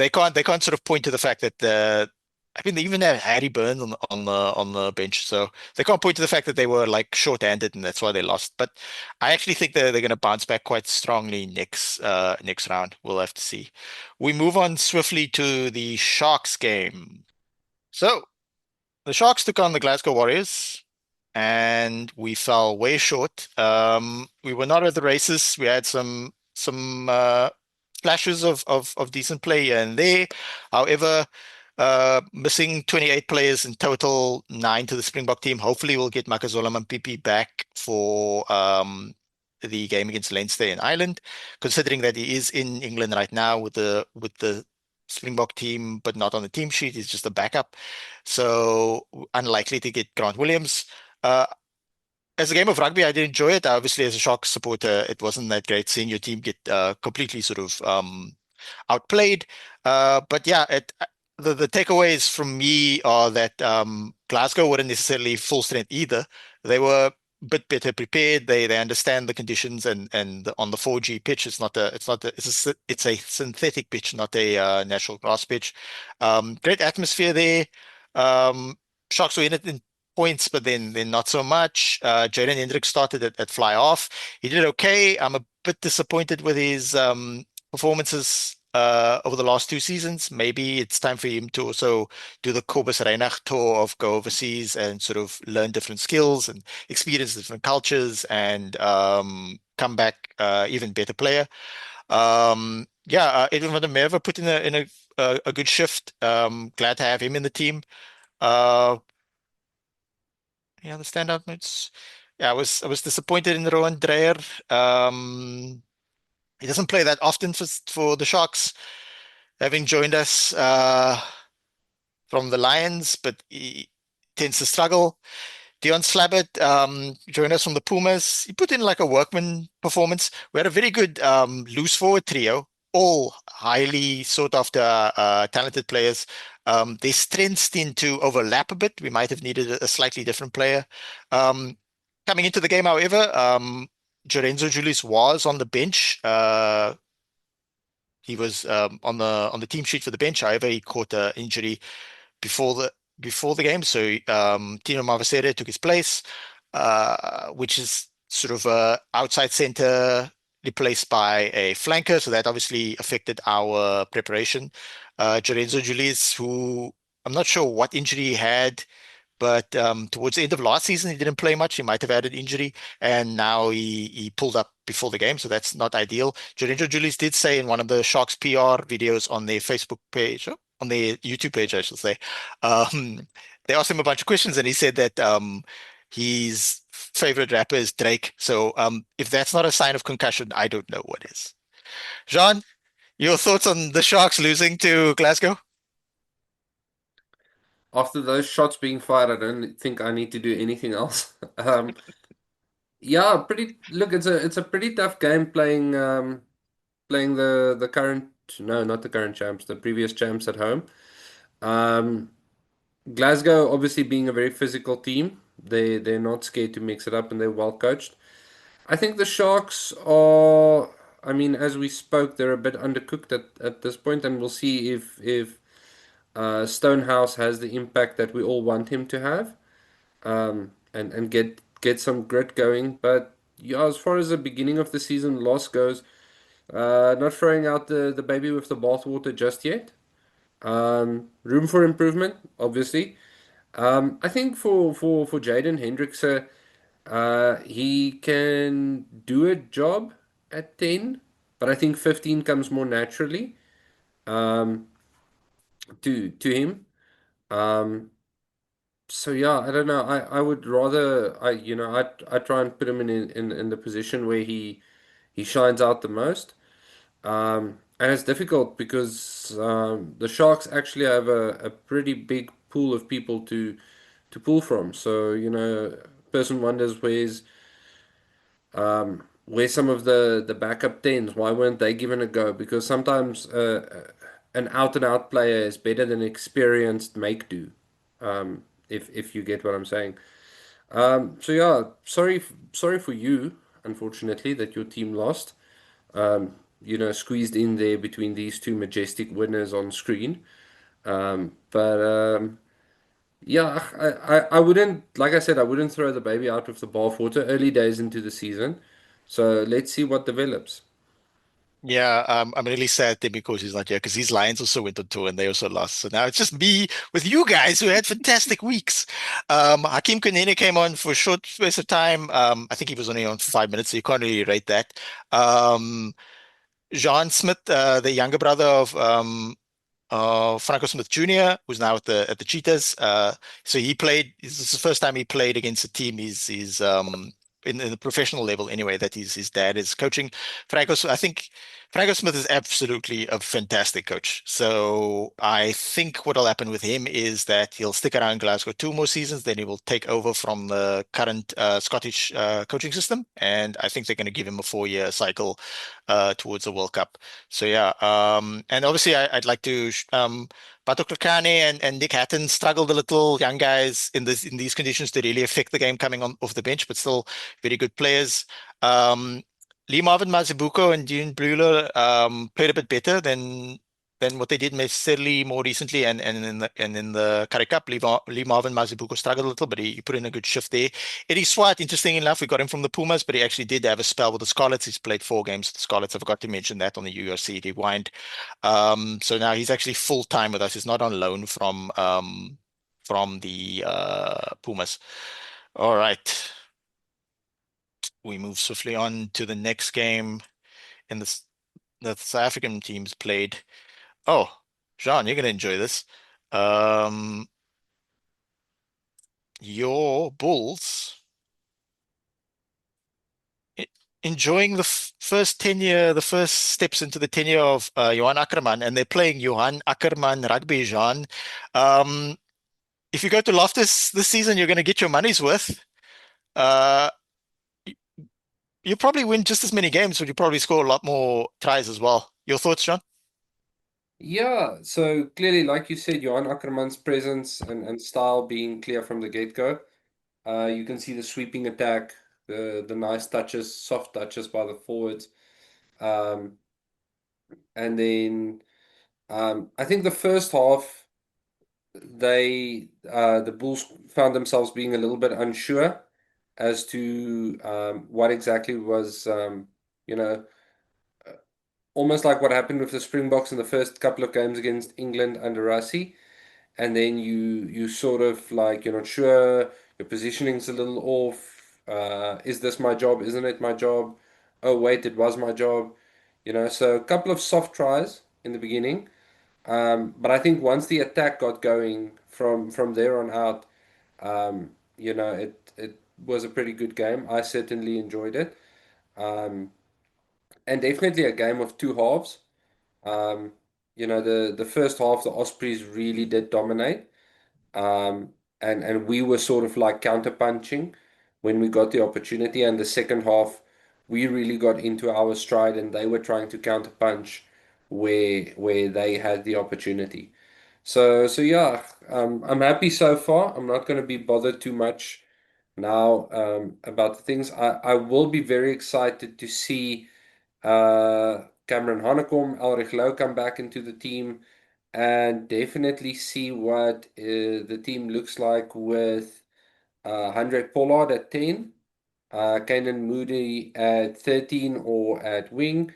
can't sort of point to the fact that I mean, they even have Harry Burns on the bench, so they can't point to the fact that they were like short-handed and that's why they lost. But I actually think they're going to bounce back quite strongly next round. We'll have to see. We move on swiftly to the Sharks game. So the Sharks took on the Glasgow Warriors, and we fell way short. We were not at the races. We had some flashes of decent play here and there. However, missing 28 players in total, 9 to the Springbok team. Hopefully, we'll get Makazola Mampipi back for the game against Leinster in Ireland, considering that he is in England right now with the Springbok team, but not on the team sheet. He's just a backup, so unlikely to get Grant Williams. As a game of rugby, I did enjoy it. Obviously, as a Sharks supporter, it wasn't that great seeing your team get completely sort of outplayed. But yeah, the takeaways from me are that Glasgow weren't necessarily full strength either. They were a bit better prepared. They understand the conditions and on the 4G pitch, it's a synthetic pitch, not a natural grass pitch. Great atmosphere there. Sharks were in it in points, but then not so much. Jaden Hendrick started at fly off. He did okay. I'm a bit disappointed with his performances over the last 2 seasons. Maybe it's time for him to also do the Kobus Reinach tour of go overseas and sort of learn different skills and experience different cultures and come back even better player. Edwin van der Merwe put in a good shift. Glad to have him in the team. The standout notes. Yeah, I was disappointed in Rowan Dreyer. He doesn't play that often for the Sharks, having joined us from the Lions, but he tends to struggle. Dion Slabbert joined us from the Pumas. He put in like a workman performance. We had a very good loose forward trio, all highly sought after talented players. Their strengths tend to overlap a bit. We might have needed a slightly different player. Coming into the game, however, Jorenzo Julius was on the bench. He was on the team sheet for the bench. However, he caught an injury before the game, so Tino Mavasere took his place, which is sort of outside center replaced by a flanker. So that obviously affected our preparation. Jorenzo Julius, who I'm not sure what injury he had, but towards the end of last season, he didn't play much. He might have had an injury, and now he pulled up before the game, so that's not ideal. Jorindro Julius did say in one of the Sharks PR videos on their Facebook page, on their YouTube page, I should say, they asked him a bunch of questions, and he said that his favorite rapper is Drake. So if that's not a sign of concussion, I don't know what is. Jean, your thoughts on the Sharks losing to Glasgow? After those shots being fired, I don't think I need to do anything else. Yeah, pretty. Look, it's a pretty tough game playing the current, no, not the current champs, the previous champs at home. Um, Glasgow obviously being a very physical team, they're not scared to mix it up and they're well coached. I think the Sharks are, I mean, as we spoke, they're a bit undercooked at this point, and we'll see if Stonehouse has the impact that we all want him to have, and get some grit going. But yeah, as far as the beginning of the season loss goes, not throwing out the baby with the bathwater just yet. Room for improvement, obviously. I think for Jaden Hendrickse, he can do a job at 10, but I think 15 comes more naturally um, to him. Um, so yeah, I don't know. I would rather I try and put him in the position where he shines out the most. And it's difficult because the Sharks actually have a pretty big pool of people to pull from. So, person wonders where's some of the backup tens? Why weren't they given a go? Because sometimes an out and out player is better than experienced make do. If you get what I'm saying. So yeah, sorry for you, unfortunately, that your team lost. Squeezed in there between these two majestic winners on screen. But yeah, I wouldn't, like I said, I wouldn't throw the baby out with the bathwater early days into the season. So let's see what develops. Yeah, I'm really sad that because he's not here because his Lions also went on tour and they also lost. So now it's just me with you guys who had fantastic weeks. Hakeem Kunene came on for a short space of time. I think he was only on 5 minutes, so you can't really rate that. Jean Smith, the younger brother of Franco Smith Jr., who's now at the Cheetahs. So he played. This is the first time he played against a team. He's in the professional level anyway. That his dad is coaching. I think Franco Smith is absolutely a fantastic coach. So I think what will happen with him is that he'll stick around Glasgow 2 more seasons. Then he will take over from the current Scottish coaching system, and I think they're going to give him a 4-year cycle towards the World Cup. So yeah, and obviously I'd like to Bato Krakane and Nick Hatton struggled a little, young guys in these conditions to really affect the game coming on off the bench, but still very good players. Lee Marvin Mazibuko and Dean Bleuler played a bit better than what they did necessarily more recently, and in the Currie Cup, Lee Marvin Mazibuko struggled a little, but he put in a good shift there. Eddie Swart, interesting enough, we got him from the Pumas, but he actually did have a spell with the Scarlets. He's played 4 games with the Scarlets. I forgot to mention that on the URC rewind. So now he's actually full time with us. He's not on loan from the Pumas. All right, we move swiftly on to the next game in the South African teams played. Oh, Jean, you're gonna enjoy this. Um, your Bulls enjoying the the first steps into the tenure of Johan Ackerman, and they're playing Johan Ackerman rugby, Jean. Um, if you go to Loftus this season, you're going to get your money's worth. Uh, you probably win just as many games, but you probably score a lot more tries as well. Your thoughts, John? Yeah, so clearly, like you said, Johan Ackerman's presence and style being clear from the get-go. You can see the sweeping attack, the nice touches, soft touches by the forwards. Um, and then I think the first half, the Bulls found themselves being a little bit unsure as to what exactly was, you know, almost like what happened with the Springboks in the first couple of games against England under Rassie. and then you sort of like you're not sure, your positioning's a little off. Is this my job? Isn't it my job? Oh wait, it was my job. So a couple of soft tries in the beginning. But I think once the attack got going from there on out, it was a pretty good game. I certainly enjoyed it. And definitely a game of two halves. Um, the first half, the Ospreys really did dominate. Um, and we were sort of like counterpunching when we got the opportunity. And the second half, we really got into our stride, and they were trying to counterpunch where they had the opportunity. So yeah, I'm happy so far. I'm not going to be bothered too much now about the things. I will be very excited to see Cameron Hanekom, Ulrich Louw come back into the team, and definitely see what the team looks like with Hendrik Pollard at 10, Kanan Moody at 13 or at wing.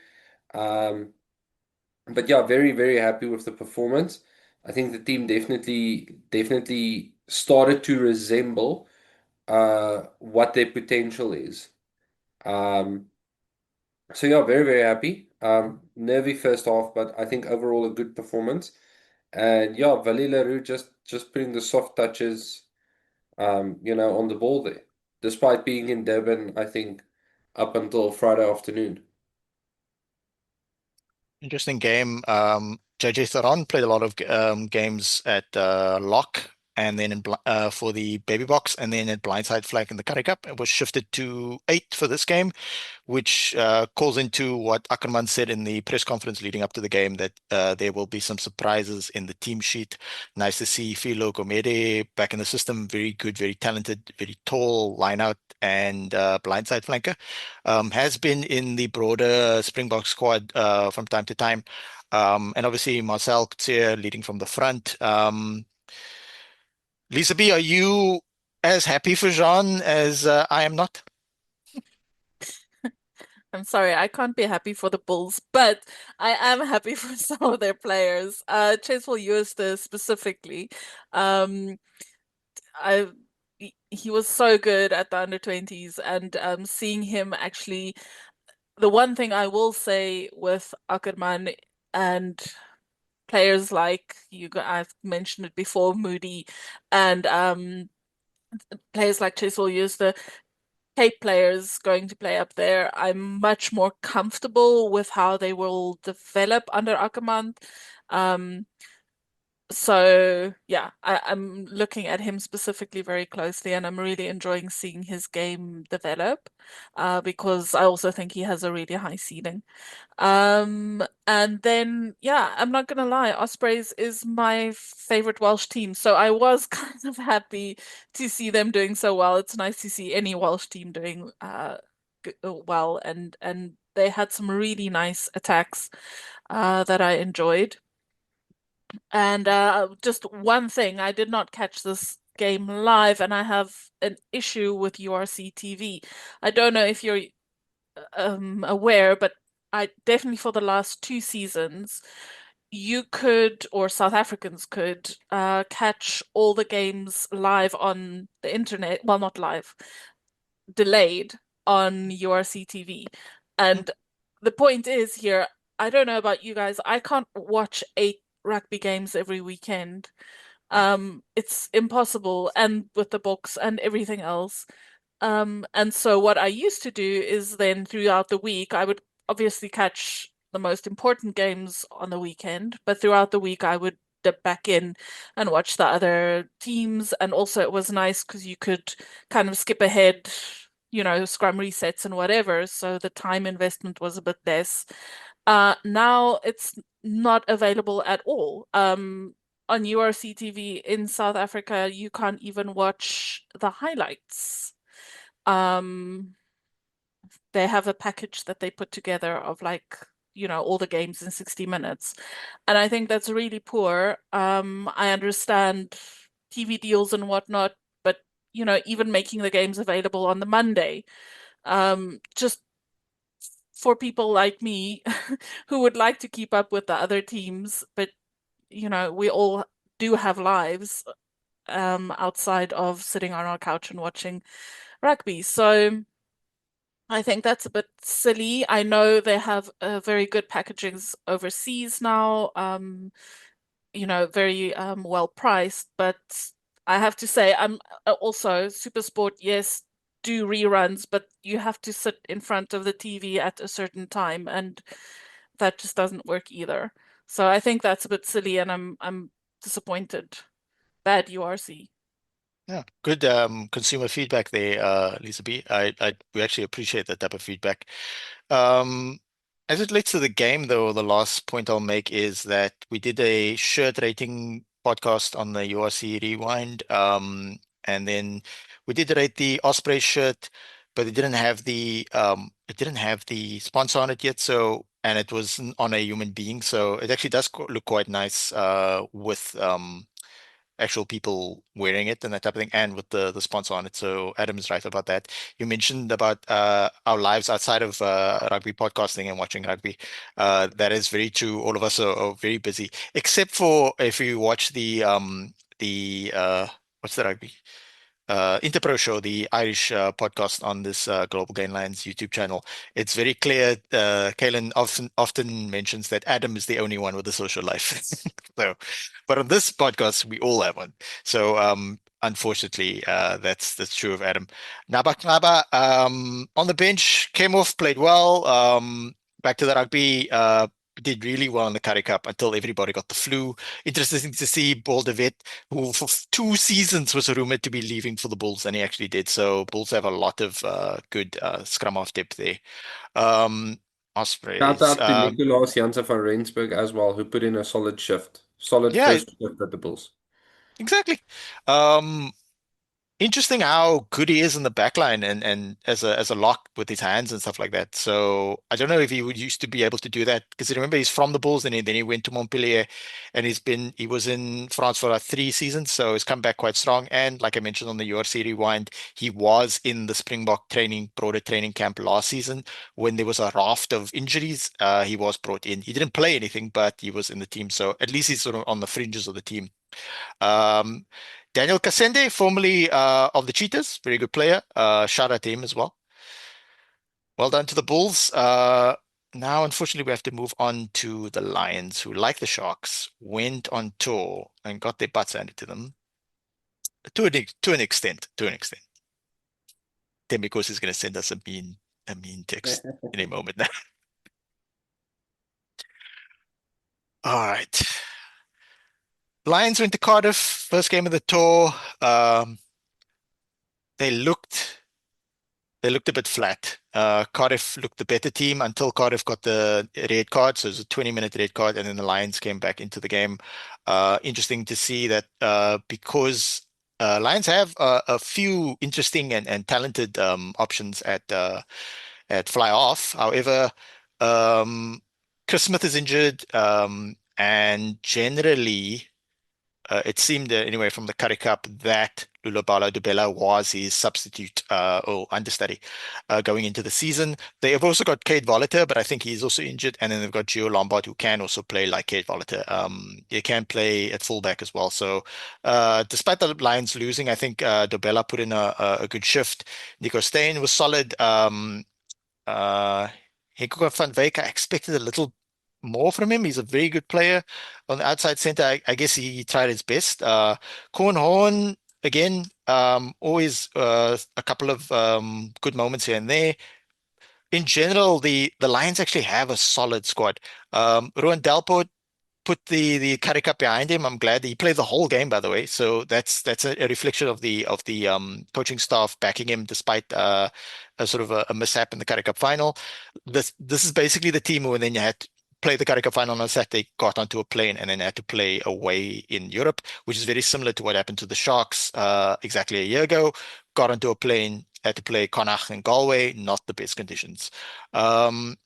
But yeah, very, very happy with the performance. I think the team definitely started to resemble what their potential is. Um, so yeah, very, very happy. Nervy first half, but I think overall a good performance. And yeah, Vali Leroux just putting the soft touches, on the ball there, despite being in Durban, I think, up until Friday afternoon. Interesting game. JJ Theron played a lot of games at lock and then for the baby box and then at blindside flag in the Currie Cup. It was shifted to 8 for this game, which calls into what Ackerman said in the press conference leading up to the game, that there will be some surprises in the team sheet. Nice to see Philo Gomede back in the system. Very good, very talented, very tall line out and blindside flanker. Has been in the broader Springbok squad from time to time. And obviously Marcel Kutsia leading from the front. Lisa B, are you as happy for Jean as I am not? I'm sorry, I can't be happy for the Bulls, but I am happy for some of their players. Chasewell Ewerster specifically. Um, I he was so good at the under 20s, and seeing him actually, the one thing I will say with Ackerman and players like I've mentioned it before, Moody, and players like Chasewell Ewerster, Cape players going to play up there, I'm much more comfortable with how they will develop under Ackerman. Um, so yeah, I'm looking at him specifically very closely, and I'm really enjoying seeing his game develop, because I also think he has a really high ceiling. And then yeah, I'm not gonna lie, Ospreys is my favorite Welsh team, so I was kind of happy to see them doing so well. It's nice to see any Welsh team doing well, and they had some really nice attacks that I enjoyed. And just one thing, I did not catch this game live, and I have an issue with URC TV. I don't know if you're aware, but I definitely for the last 2 seasons, you could, or South Africans could, catch all the games live on the internet. Well, not live, delayed on URC TV. And the point is here, I don't know about you guys, I can't watch 8 rugby games every weekend. It's impossible, and with the books and everything else. And so what I used to do is then throughout the week, I would obviously catch the most important games on the weekend, but throughout the week I would dip back in and watch the other teams. And also it was nice because you could kind of skip ahead, scrum resets and whatever, so the time investment was a bit less. Now it's not available at all. On URC TV in South Africa, you can't even watch the highlights. Um, they have a package that they put together of like, all the games in 60 minutes. And I think that's really poor. I understand TV deals and whatnot, but even making the games available on the Monday, just for people like me who would like to keep up with the other teams, but we all do have lives outside of sitting on our couch and watching rugby. So I think that's a bit silly. I know they have very good packagings overseas now, very well priced, but I have to say, I'm also SuperSport, yes, do reruns, but you have to sit in front of the TV at a certain time, and that just doesn't work either. So I think that's a bit silly, and I'm disappointed. Bad URC. Yeah, good consumer feedback there, Lisa B. We actually appreciate that type of feedback. Um, as it relates to the game, though, the last point I'll make is that we did a shirt rating podcast on the URC Rewind, and then we did rate the Osprey shirt, but it didn't have the sponsor on it yet. So, and it was on a human being, so it actually does look quite nice with actual people wearing it and that type of thing, and with the sponsor on it. So Adam is right about that. You mentioned about our lives outside of rugby podcasting and watching rugby. That is very true. All of us are very busy, except for if you watch the what's the rugby? Interpro show, the Irish podcast on this Global Gainlands YouTube channel. It's very clear. Kaylin often mentions that Adam is the only one with a social life. So, but on this podcast, we all have one. So, unfortunately, that's true of Adam. Naba on the bench, came off, played well. Back to the rugby. Did really well in the Currie Cup until everybody got the flu. Interesting to see Paul de Wet, who for 2 seasons was rumored to be leaving for the Bulls, and he actually did. So Bulls have a lot of good scrum half depth there. Shout Ospreys. out to Nicolaas Jansen van Rensburg as well, who put in a solid shift. Solid Yeah, first shift at the Bulls. exactly. Interesting how good he is in the back line and as a lock with his hands and stuff like that. So I don't know if he would used to be able to do that, because remember he's from the Bulls and then he went to Montpellier, and he was in France for like 3 seasons, so he's come back quite strong. And like I mentioned on the URC Rewind, he was in the Springbok broader training camp last season when there was a raft of injuries. He was brought in. He didn't play anything, but he was in the team, so at least he's sort of on the fringes of the team. Um, Daniel Kasende, formerly of the Cheetahs, very good player. Shout out to him as well. Well done to the Bulls. Now, unfortunately, we have to move on to the Lions, who, like the Sharks, went on tour and got their butts handed to them to an extent. Then, because he's going to send us a mean text in a moment now. All right. Lions went to Cardiff, first game of the tour. They looked a bit flat. Cardiff looked the better team until Cardiff got the red card. So it was a 20-minute red card, and then the Lions came back into the game. Interesting to see that because Lions have a few interesting and talented options at fly off. However, Chris Smith is injured, and generally it seemed anyway from the Currie Cup that Lulabala Dubela was his substitute or understudy going into the season. They have also got Kate Voliter, but I think he's also injured. And then they've got Gio Lombard, who can also play like Kate Voliter. He can play at fullback as well. So despite the Lions losing, I think Dubela put in a good shift. Nico Steyn was solid. Heko van Wyk, I expected a little more from him. He's a very good player on the outside center. I guess he tried his best. Corn Horn, again, always a couple of good moments here and there. In general, the Lions actually have a solid squad. Ruan Delport put the Currie Cup behind him. I'm glad he played the whole game, by the way. So that's a reflection of the coaching staff backing him despite a sort of a mishap in the Currie Cup final. This is basically the team who then you had to play the Currie Cup final on Saturday, got onto a plane, and then had to play away in Europe, which is very similar to what happened to the Sharks exactly a year ago. Got onto a plane, had to play Connacht and Galway, not the best conditions. Jean,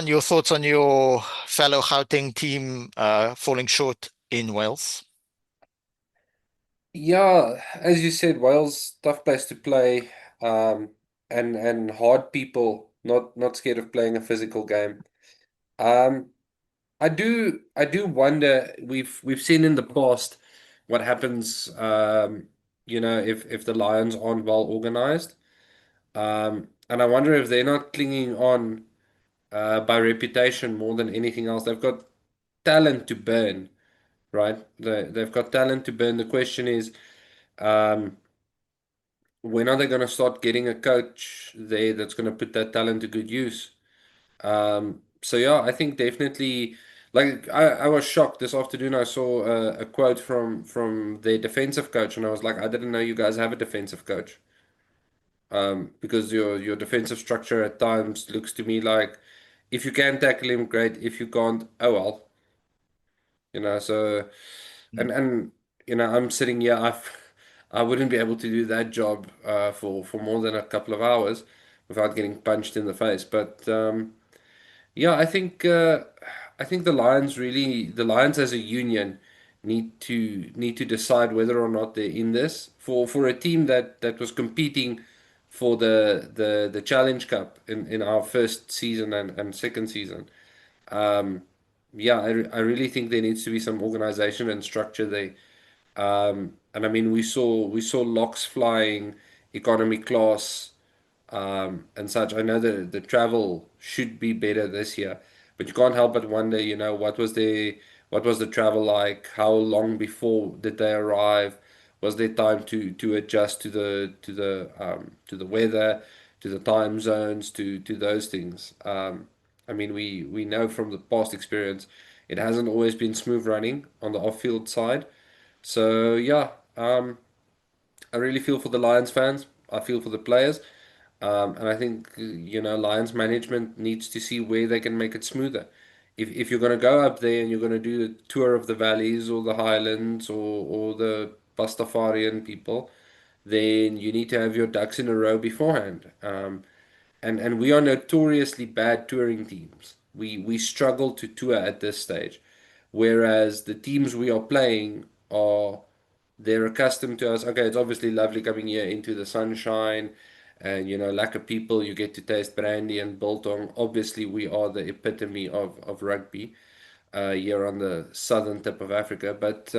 your thoughts on your fellow Gauteng team falling short in Wales? Yeah, as you said, Wales, tough place to play, and hard people, not scared of playing a physical game. Um, I do wonder. We've seen in the past what happens. If the Lions aren't well organized, and I wonder if they're not clinging on by reputation more than anything else. They've got talent to burn, right? They've got talent to burn. The question is, um, when are they going to start getting a coach there that's going to put that talent to good use? So yeah, I think definitely. Like I was shocked this afternoon. I saw a quote from their defensive coach, and I was like, I didn't know you guys have a defensive coach. Because your defensive structure at times looks to me like if you can tackle him, great. If you can't, oh well. So Mm. and I'm sitting here. I wouldn't be able to do that job for more than a couple of hours without getting punched in the face. But yeah, I think the Lions as a union need to decide whether or not they're in this for a team that was competing for the Challenge Cup in our first season and second season. Um, yeah, I really think there needs to be some organization and structure there. And I mean, we saw locks flying, economy class, and such. I know that the travel should be better this year, but you can't help but wonder, what was the travel like? How long before did they arrive? Was there time to adjust to the weather, to the time zones, to those things? I mean, we know from the past experience, it hasn't always been smooth running on the off-field side. So yeah, I really feel for the Lions fans. I feel for the players. And I think, Lions management needs to see where they can make it smoother. If you're going to go up there and you're going to do a tour of the valleys or the highlands or the Pastafarian people, then you need to have your ducks in a row beforehand. And we are notoriously bad touring teams. We struggle to tour at this stage, whereas the teams we are playing they're accustomed to us. Okay, it's obviously lovely coming here into the sunshine, and lack of people. You get to taste brandy and biltong. Obviously, we are the epitome of rugby here on the southern tip of Africa. But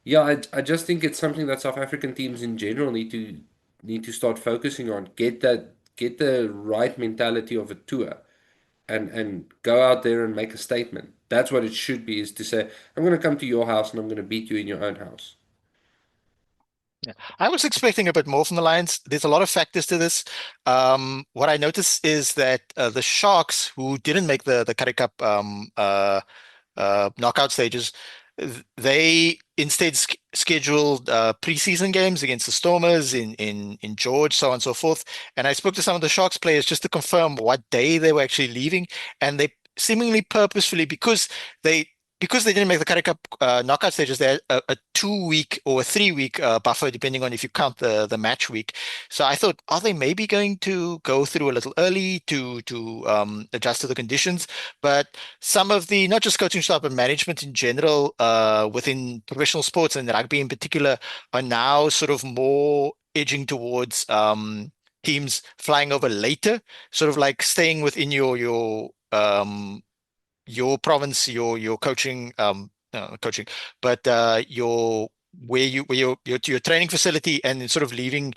yeah, I just think it's something that South African teams in general need to start focusing on. Get the right mentality of a tour and go out there and make a statement. That's what it should be, is to say, I'm going to come to your house and I'm going to beat you in your own house. Yeah. I was expecting a bit more from the Lions. There's a lot of factors to this. What I noticed is that the Sharks, who didn't make the Currie Cup knockout stages, they instead scheduled preseason games against the Stormers in George, so on and so forth. And I spoke to some of the Sharks players just to confirm what day they were actually leaving, and they seemingly purposefully, because they didn't make the Currie Cup knockout stages, they had a 2 week or a 3 week buffer, depending on if you count the match week. So I thought, are they maybe going to go through a little early to adjust to the conditions? But some of the, not just coaching staff, but management in general, within professional sports and rugby in particular, are now sort of more edging towards teams flying over later, sort of like staying within your province, your coaching, coaching, but your where you where your training facility, and then sort of leaving.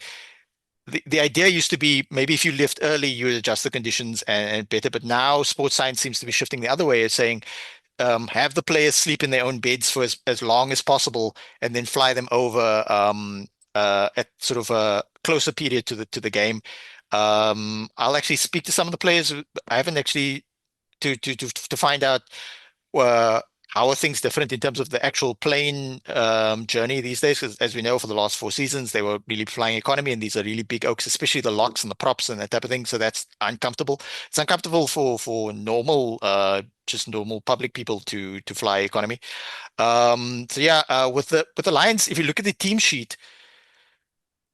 The idea used to be maybe if you left early, you would adjust the conditions and better. But now sports science seems to be shifting the other way. It's saying have the players sleep in their own beds for as long as possible, and then fly them over at sort of a closer period to the game. I'll actually speak to some of the players. I haven't actually to find out uh, how are things different in terms of the actual plane journey these days? Because as we know, for the last 4 seasons, they were really flying economy, and these are really big oaks, especially the locks and the props and that type of thing. So that's uncomfortable. It's uncomfortable for normal, just normal public people to fly economy. So yeah, with the Lions, if you look at the team sheet,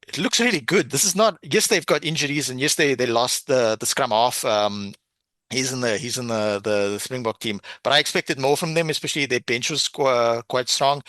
it looks really good. This is not. Yes, they've got injuries, and yes, they lost the scrum half. He's in the Springbok team, but I expected more from them, especially their bench was quite strong.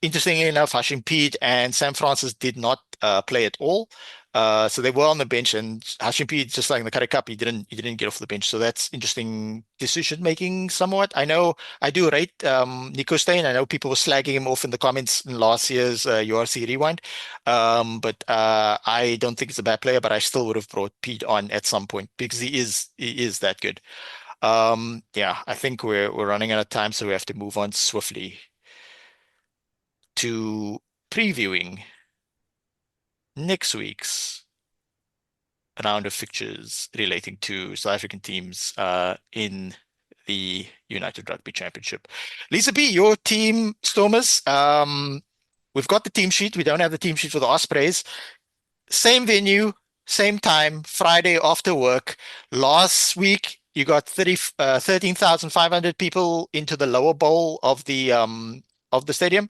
Interestingly enough, Hashim Pete and Sam Francis did not play at all. So they were on the bench, and Hashimpi, just like in the Currie Cup, he didn't get off the bench. So that's interesting decision making somewhat. I know I do rate Nico Steyn. I know people were slagging him off in the comments in last year's URC Rewind. But I don't think he's a bad player, but I still would have brought Pete on at some point because he is that good. Yeah, I think we're running out of time, so we have to move on swiftly to previewing next week's round of fixtures relating to South African teams in the United Rugby Championship. Lisa B, your team, Stormers. We've got the team sheet. We don't have the team sheet for the Ospreys. Same venue, same time, Friday after work. Last week, you got 13,500 people into the lower bowl of the stadium.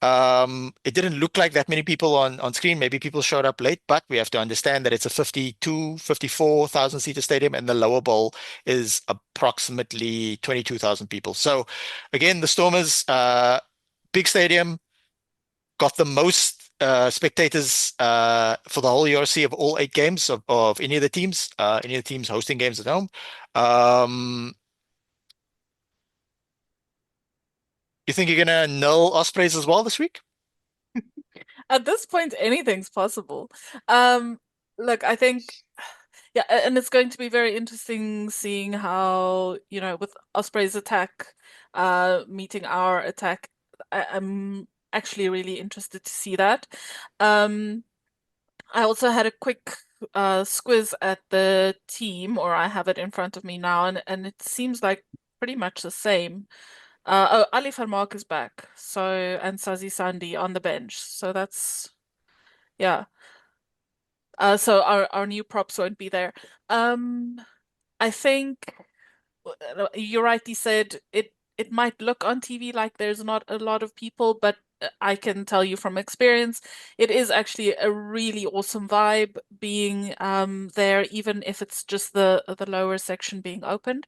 It didn't look like that many people on screen. Maybe people showed up late, but we have to understand that it's a 54,000 seater stadium, and the lower bowl is approximately 22,000 people. So again, the Stormers, big stadium, got the most spectators for the whole URC of all 8 games of any of the teams, hosting games at home. You think you're gonna null Ospreys as well this week? At this point, anything's possible. Look, I think, yeah, and it's going to be very interesting seeing how, with Osprey's attack, meeting our attack. I'm actually really interested to see that. I also had a quick squiz at the team, or I have it in front of me now, and it seems like pretty much the same. Ali Vermaak is back, and Sazi Sandi on the bench. So that's, yeah. So our new props won't be there. I think you rightly said it might look on TV like there's not a lot of people, but I can tell you from experience, it is actually a really awesome vibe being there, even if it's just the lower section being opened.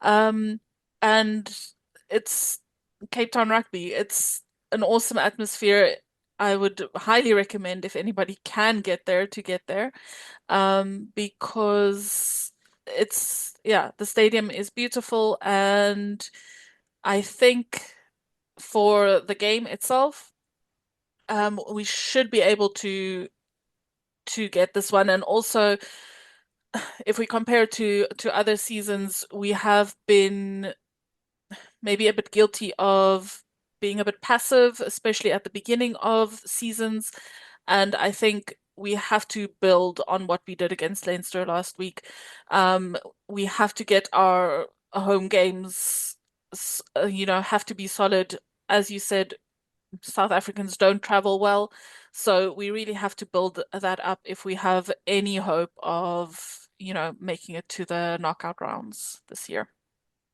And it's Cape Town Rugby. It's an awesome atmosphere. I would highly recommend if anybody can get there to get there, because the stadium is beautiful, and I think for the game itself, we should be able to get this one. And also, if we compare to other seasons, we have been maybe a bit guilty of being a bit passive, especially at the beginning of seasons. And I think we have to build on what we did against Leinster last week. We have to get our home games, have to be solid. As you said, South Africans don't travel well. So we really have to build that up if we have any hope of, making it to the knockout rounds this year.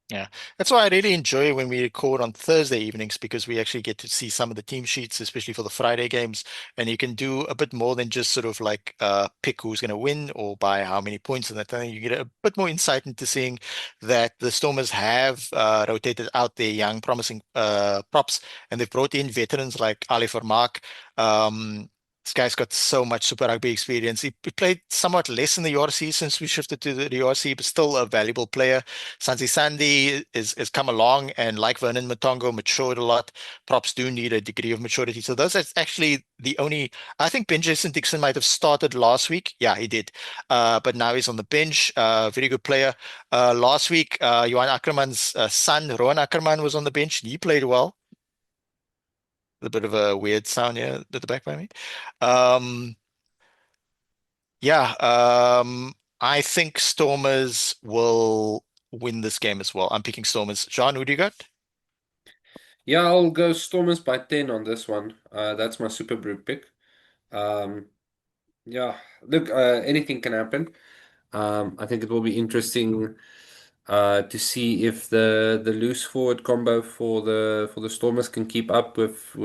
Yeah, that's why I really enjoy when we record on Thursday evenings, because we actually get to see some of the team sheets, especially for the Friday games, and you can do a bit more than just sort of like pick who's going to win or by how many points and that thing. You get a bit more insight into seeing that the Stormers have rotated out their young, promising props, and they've brought in veterans like Ali Vermaak. This guy's got so much Super Rugby experience. He played somewhat less in the URC since we shifted to the URC, but still a valuable player. Sansi Sandi is come along, and like Vernon Matongo, matured a lot. Props do need a degree of maturity. So those are actually the only. I think Ben Jason Dixon might have started last week. Yeah, he did. But now he's on the bench. Very good player. Last week, Johan Ackerman's son, Rowan Ackerman, was on the bench. He played well. A bit of a weird sound here at the back by me. Yeah, I think Stormers will win this game as well. I'm picking Stormers. John, who do you got? Yeah, I'll go Stormers by 10 on this one. That's my Super Brew pick. Yeah, look, anything can happen. I think it will be interesting to see if the loose forward combo for the Stormers can keep up with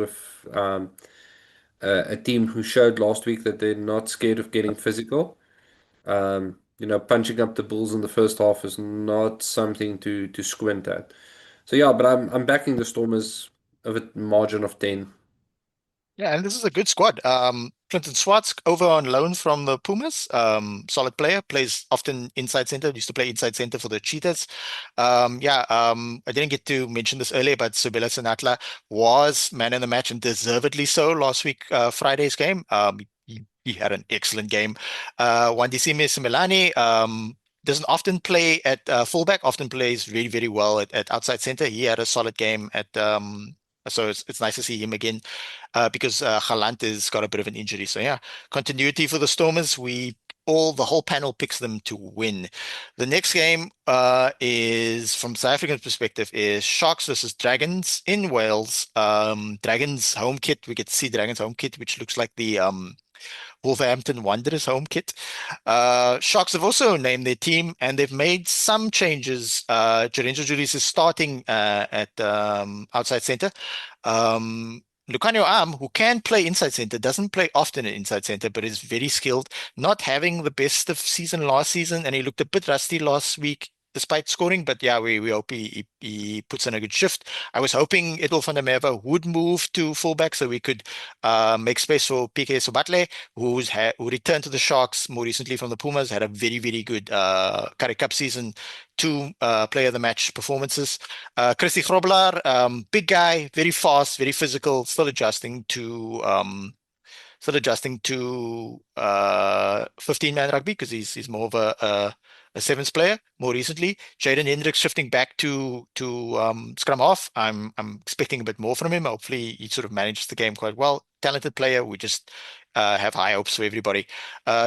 a team who showed last week that they're not scared of getting physical. Punching up the Bulls in the first half is not something to squint at. So yeah, but I'm backing the Stormers of a margin of 10. Yeah, and this is a good squad. Clinton Swartz over on loan from the Pumas. Solid player, plays often inside center. Used to play inside center for the Cheetahs. I didn't get to mention this earlier, but Subela Senatla was man of the match and deservedly so last week, Friday's game. He had an excellent game. Wandisime Simelane doesn't often play at fullback, often plays really, very well at outside center. He had a solid game so it's nice to see him again because Galant has got a bit of an injury. So yeah, continuity for the Stormers. The whole panel picks them to win. The next game is, from South African perspective, is Sharks versus Dragons in Wales. Dragons home kit. We get to see Dragons home kit, which looks like the Wolverhampton Wanderers home kit. Sharks have also named their team and they've made some changes. Lorenzo Julius is starting at outside center. Lucanio Am, who can play inside center, doesn't play often at inside center, but is very skilled. Not having the best of season last season, and he looked a bit rusty last week despite scoring. But yeah, we hope he puts in a good shift. I was hoping Edel van der Merwe would move to fullback so we could make space for PK Sobatle, who returned to the Sharks more recently from the Pumas, had a very, very good Currie Cup season, 2 player of the match performances. Christy Grobler, big guy, very fast, very physical, still adjusting to 15-man rugby because he's more of a sevens player more recently. Jaden Hendricks shifting back to scrum half. I'm expecting a bit more from him. Hopefully he sort of manages the game quite well. Talented player. We just have high hopes for everybody.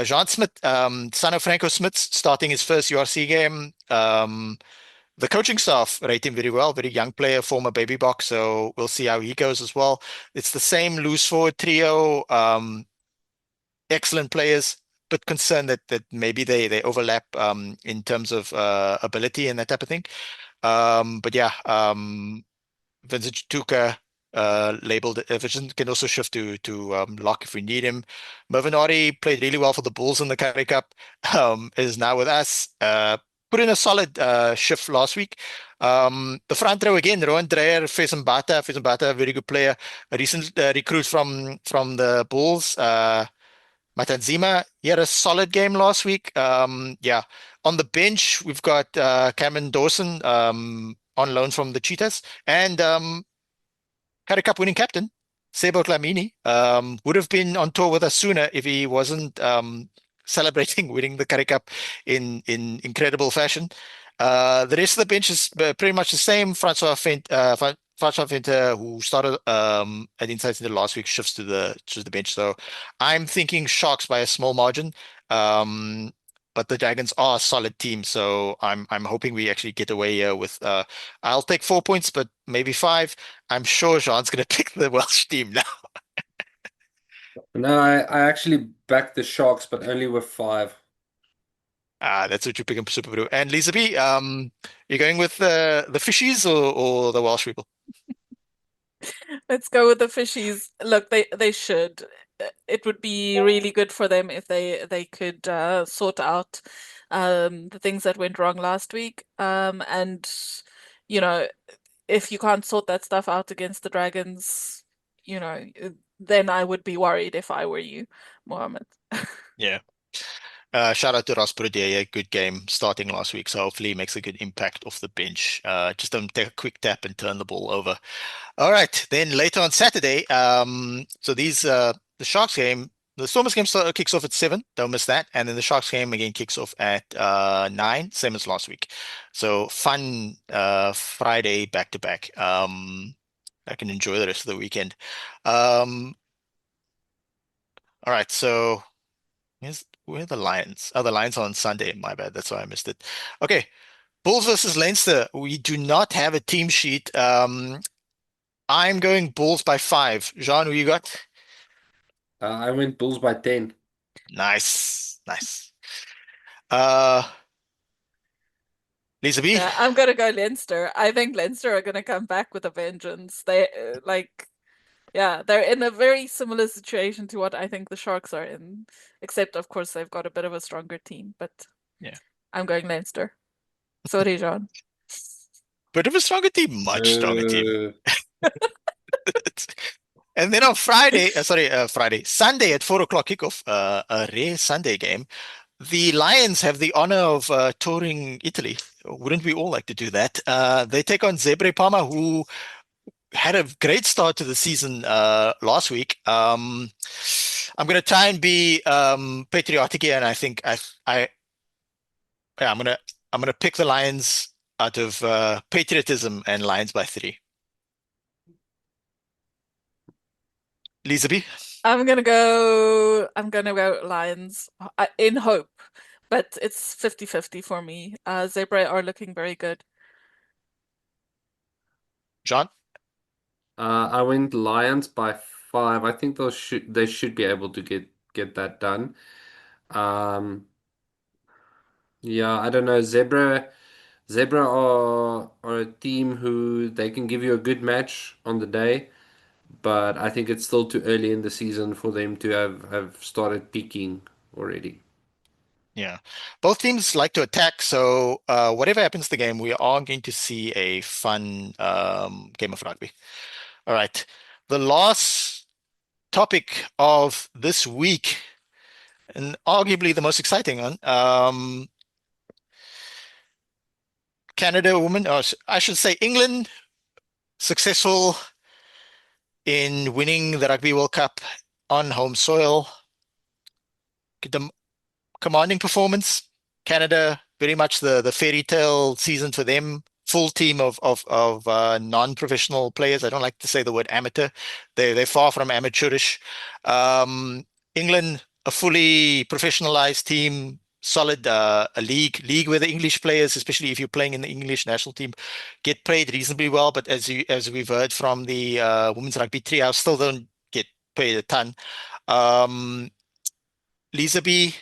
Jean Smith, son of Franco Smith, starting his first URC game. The coaching staff rate him very well. Very young player, former baby box. So we'll see how he goes as well. It's the same loose forward trio. Excellent players. Bit concerned that maybe they overlap in terms of ability and that type of thing. Vincent Tuka labeled Vincent can also shift to lock if we need him. Mervyn Ori played really well for the Bulls in the Currie Cup. Is now with us. Put in a solid shift last week. The front row again, Rowan Dreyer, Faisal Bata, very good player. A recent recruit from the Bulls. Matanzima, he had a solid game last week. On the bench, we've got Cameron Dawson on loan from the Cheetahs and Currie Cup winning captain, Sebo Dlamini, would have been on tour with us sooner if he wasn't celebrating winning the Currie Cup in incredible fashion. The rest of the bench is pretty much the same. Francois Venter, who started at inside center last week, shifts to the bench. So I'm thinking Sharks by a small margin. But the Dragons are a solid team, so I'm hoping we actually get away here with. I'll take 4 points, but maybe 5. I'm sure Jean's going to pick the Welsh team now. No, I actually backed the Sharks, but only with 5. That's what you pick up, Super Brew. And Lisa B, you going with the Fishies or the Welsh people? Let's go with the Fishies. Look, they should. It would be really good for them if they could sort out the things that went wrong last week. And you know, if you can't sort that stuff out against the Dragons, then I would be worried if I were you, Mohammed. Yeah. Shout out to Ross Prudia, good game starting last week, so hopefully he makes a good impact off the bench. Just don't take a quick tap and turn the ball over. All right, then later on Saturday, so these the Sharks game, the Stormers game kicks off at 7, don't miss that, and then the Sharks game again kicks off at 9, same as last week. So fun Friday back to back. I can enjoy the rest of the weekend. All right, so where are the Lions? Oh, the Lions are on Sunday. My bad. That's why I missed it. Okay. Bulls versus Leinster. We do not have a team sheet. I'm going Bulls by 5. Jean, who you got? I went Bulls by 10. Nice. Lisa B? Yeah, I'm gonna go Leinster. I think Leinster are gonna come back with a vengeance. They they're in a very similar situation to what I think the Sharks are in, except of course they've got a bit of a stronger team. But yeah, I'm going Leinster. Sorry, John. Bit of a stronger team, much stronger team. And then on Sunday at 4 o'clock kickoff, a rare Sunday game. The Lions have the honor of touring Italy. Wouldn't we all like to do that? They take on Zebre Parma, who had a great start to the season last week. I'm going to try and be patriotic here, and I think yeah, I'm gonna pick the Lions out of patriotism and Lions by 3. Lisa B. I'm gonna go Lions in hope, but it's 50-50 for me. Zebra are looking very good. John. I went Lions by 5. I think they should be able to get that done. Um, yeah, I don't know. Zebra are a team who they can give you a good match on the day, but I think it's still too early in the season for them to have started peaking already. Yeah, both teams like to attack, so whatever happens to the game, we are going to see a fun game of rugby. All right, the last topic of this week, and arguably the most exciting one, Canada women, or I should say England, successful in winning the Rugby World Cup on home soil. The commanding performance. Canada, very much the fairy tale season for them. Full team of non-professional players. I don't like to say the word amateur. They're far from amateurish. Um, England, a fully professionalized team, solid a league where the English players, especially if you're playing in the English national team, get paid reasonably well. But as we've heard from the women's rugby trio, still don't get paid a ton. Um, Lisa B,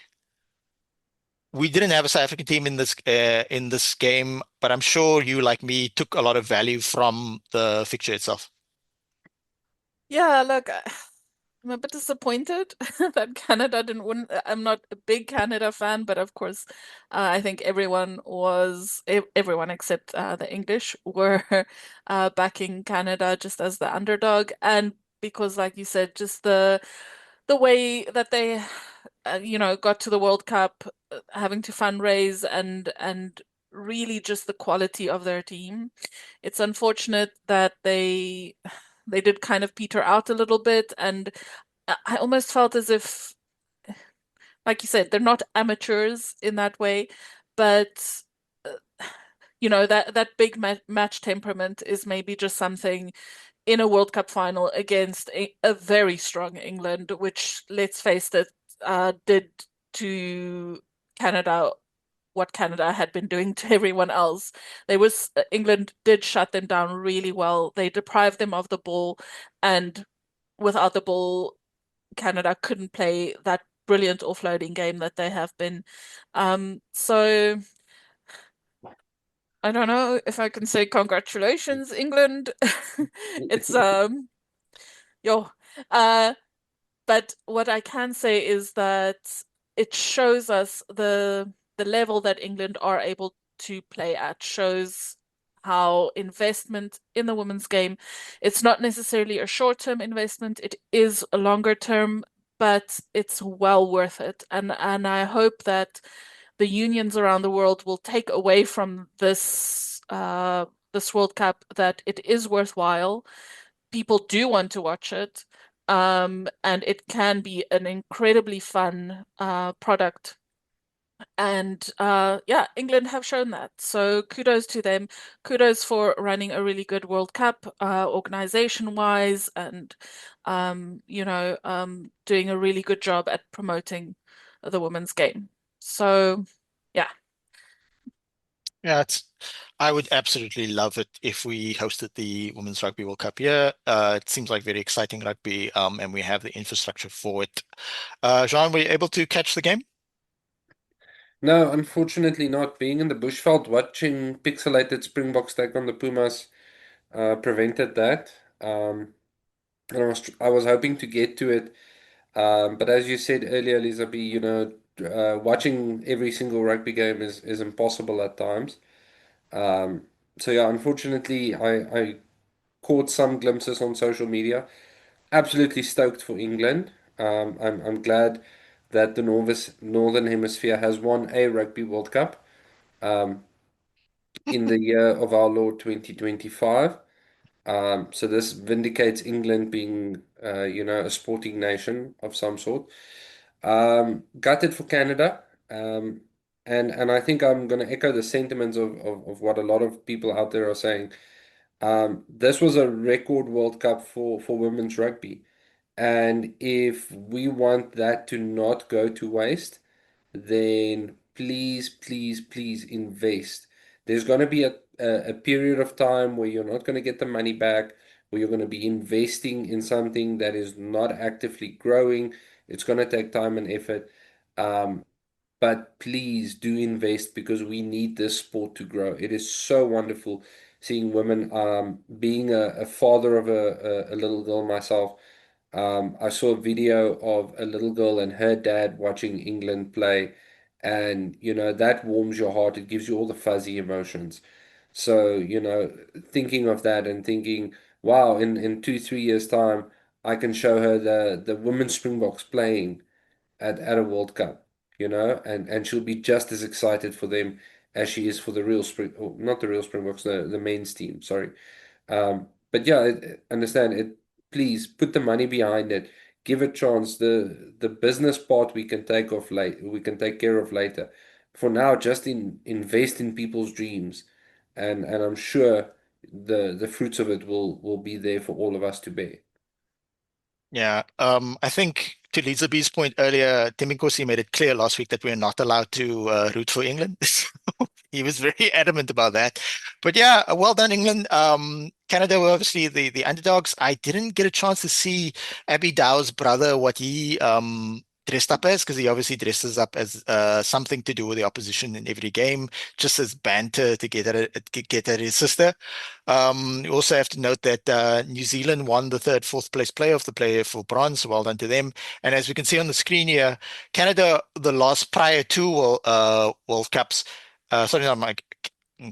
we didn't have a South African team in this game, but I'm sure you, like me, took a lot of value from the fixture itself. Yeah, look, I'm a bit disappointed that Canada didn't win. I'm not a big Canada fan, but of course, I think everyone except the English were backing Canada just as the underdog, and because, like you said, just the way that they, got to the World Cup, having to fundraise and really just the quality of their team. It's unfortunate that they did kind of peter out a little bit, and I almost felt as if, like you said, they're not amateurs in that way, but that big match temperament is maybe just something in a World Cup final against a very strong England, which, let's face it, did to Canada what Canada had been doing to everyone else. England did shut them down really well. They deprived them of the ball, and without the ball, Canada couldn't play that brilliant offloading game that they have been. So I don't know if I can say congratulations, England. It's yo. Uh but what I can say is that it shows us the level that England are able to play at, shows how investment in the women's game, it's not necessarily a short-term investment, it is a longer term, but it's well worth it. And I hope that the unions around the world will take away from this World Cup that it is worthwhile. People do want to watch it. And it can be an incredibly fun product. And yeah, England have shown that. So kudos to them. Kudos for running a really good World Cup, organization-wise, and doing a really good job at promoting the women's game. So yeah. Yeah, I would absolutely love it if we hosted the Women's Rugby World Cup here. It seems like very exciting rugby, and we have the infrastructure for it. Jean, were you able to catch the game? No, unfortunately not. Being in the bushveld, watching pixelated Springboks take on the Pumas prevented that. And I was hoping to get to it, but as you said earlier, Elizabeth, watching every single rugby game is impossible at times. Um, so yeah, unfortunately, I caught some glimpses on social media. absolutely stoked for England. I'm glad that the Northern Hemisphere has won a Rugby World Cup in the year of our Lord 2025. So this vindicates England being, a sporting nation of some sort. Gutted for Canada. And I think I'm going to echo the sentiments of what a lot of people out there are saying. This was a record World Cup for women's rugby. And if we want that to not go to waste, then please, please, please invest. There's going to be a period of time where you're not going to get the money back, where you're going to be investing in something that is not actively growing. It's going to take time and effort. But please do invest because we need this sport to grow. It is so wonderful seeing women. Being a father of a little girl myself, I saw a video of a little girl and her dad watching England play, and that warms your heart. It gives you all the fuzzy emotions. So, thinking of that and thinking, wow, in 2, 3 years' time, I can show her the women's Springboks playing at a World Cup, and she'll be just as excited for them as she is for the real not the real Springboks, the men's team, sorry. But yeah, understand it. Please put the money behind it. Give a chance. The business part we can take off late. We can take care of later. For now, just invest in people's dreams, and I'm sure the fruits of it will be there for all of us to bear. Yeah, I think to Lisa B's point earlier, Tim Nkosi made it clear last week that we're not allowed to root for England. He was very adamant about that. But yeah, well done, England. Canada were obviously the underdogs. I didn't get a chance to see Abby Dow's brother, what he dressed up as, because he obviously dresses up as something to do with the opposition in every game, just as banter to get at his sister. You also have to note that New Zealand won the fourth place playoff, the player for bronze. Well done to them. And as we can see on the screen here, Canada, the last prior two World Cups, sorry, not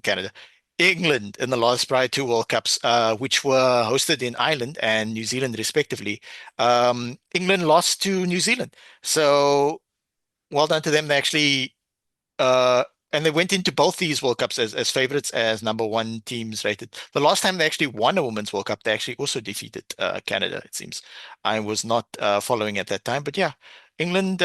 Canada, England in the last prior two World Cups, which were hosted in Ireland and New Zealand respectively, England lost to New Zealand. So well done to them. They actually and they went into both these World Cups as favorites, as number one teams rated. The last time they actually won a Women's World Cup, they actually also defeated Canada, it seems. I was not following at that time. But yeah, England,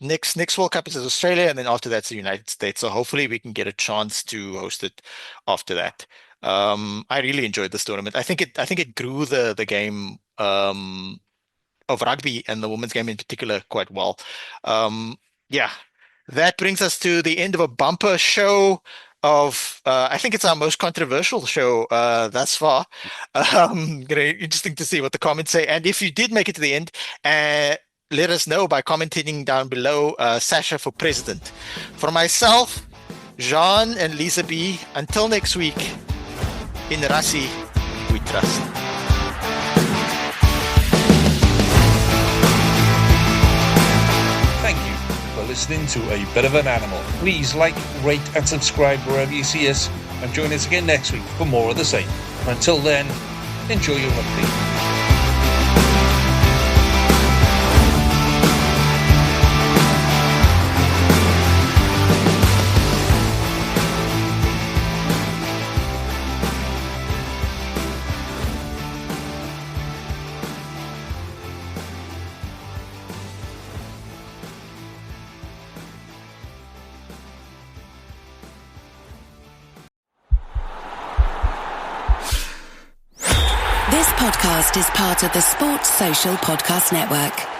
next World Cup is Australia, and then after that's the United States. So hopefully we can get a chance to host it after that. I really enjoyed this tournament. I think it grew the game of rugby and the women's game in particular quite well. Yeah. That brings us to the end of a bumper show of, I think it's our most controversial show thus far. Interesting to see what the comments say. And if you did make it to the end, let us know by commenting down below, Sasha for president. For myself, Jean and Lisa B, until next week, in Rassie, we trust. Listening to A Bit of an Animal. Please like, rate and subscribe wherever you see us, and join us again next week for more of the same. Until then, enjoy your rugby. This podcast is part of the Sports Social Podcast Network.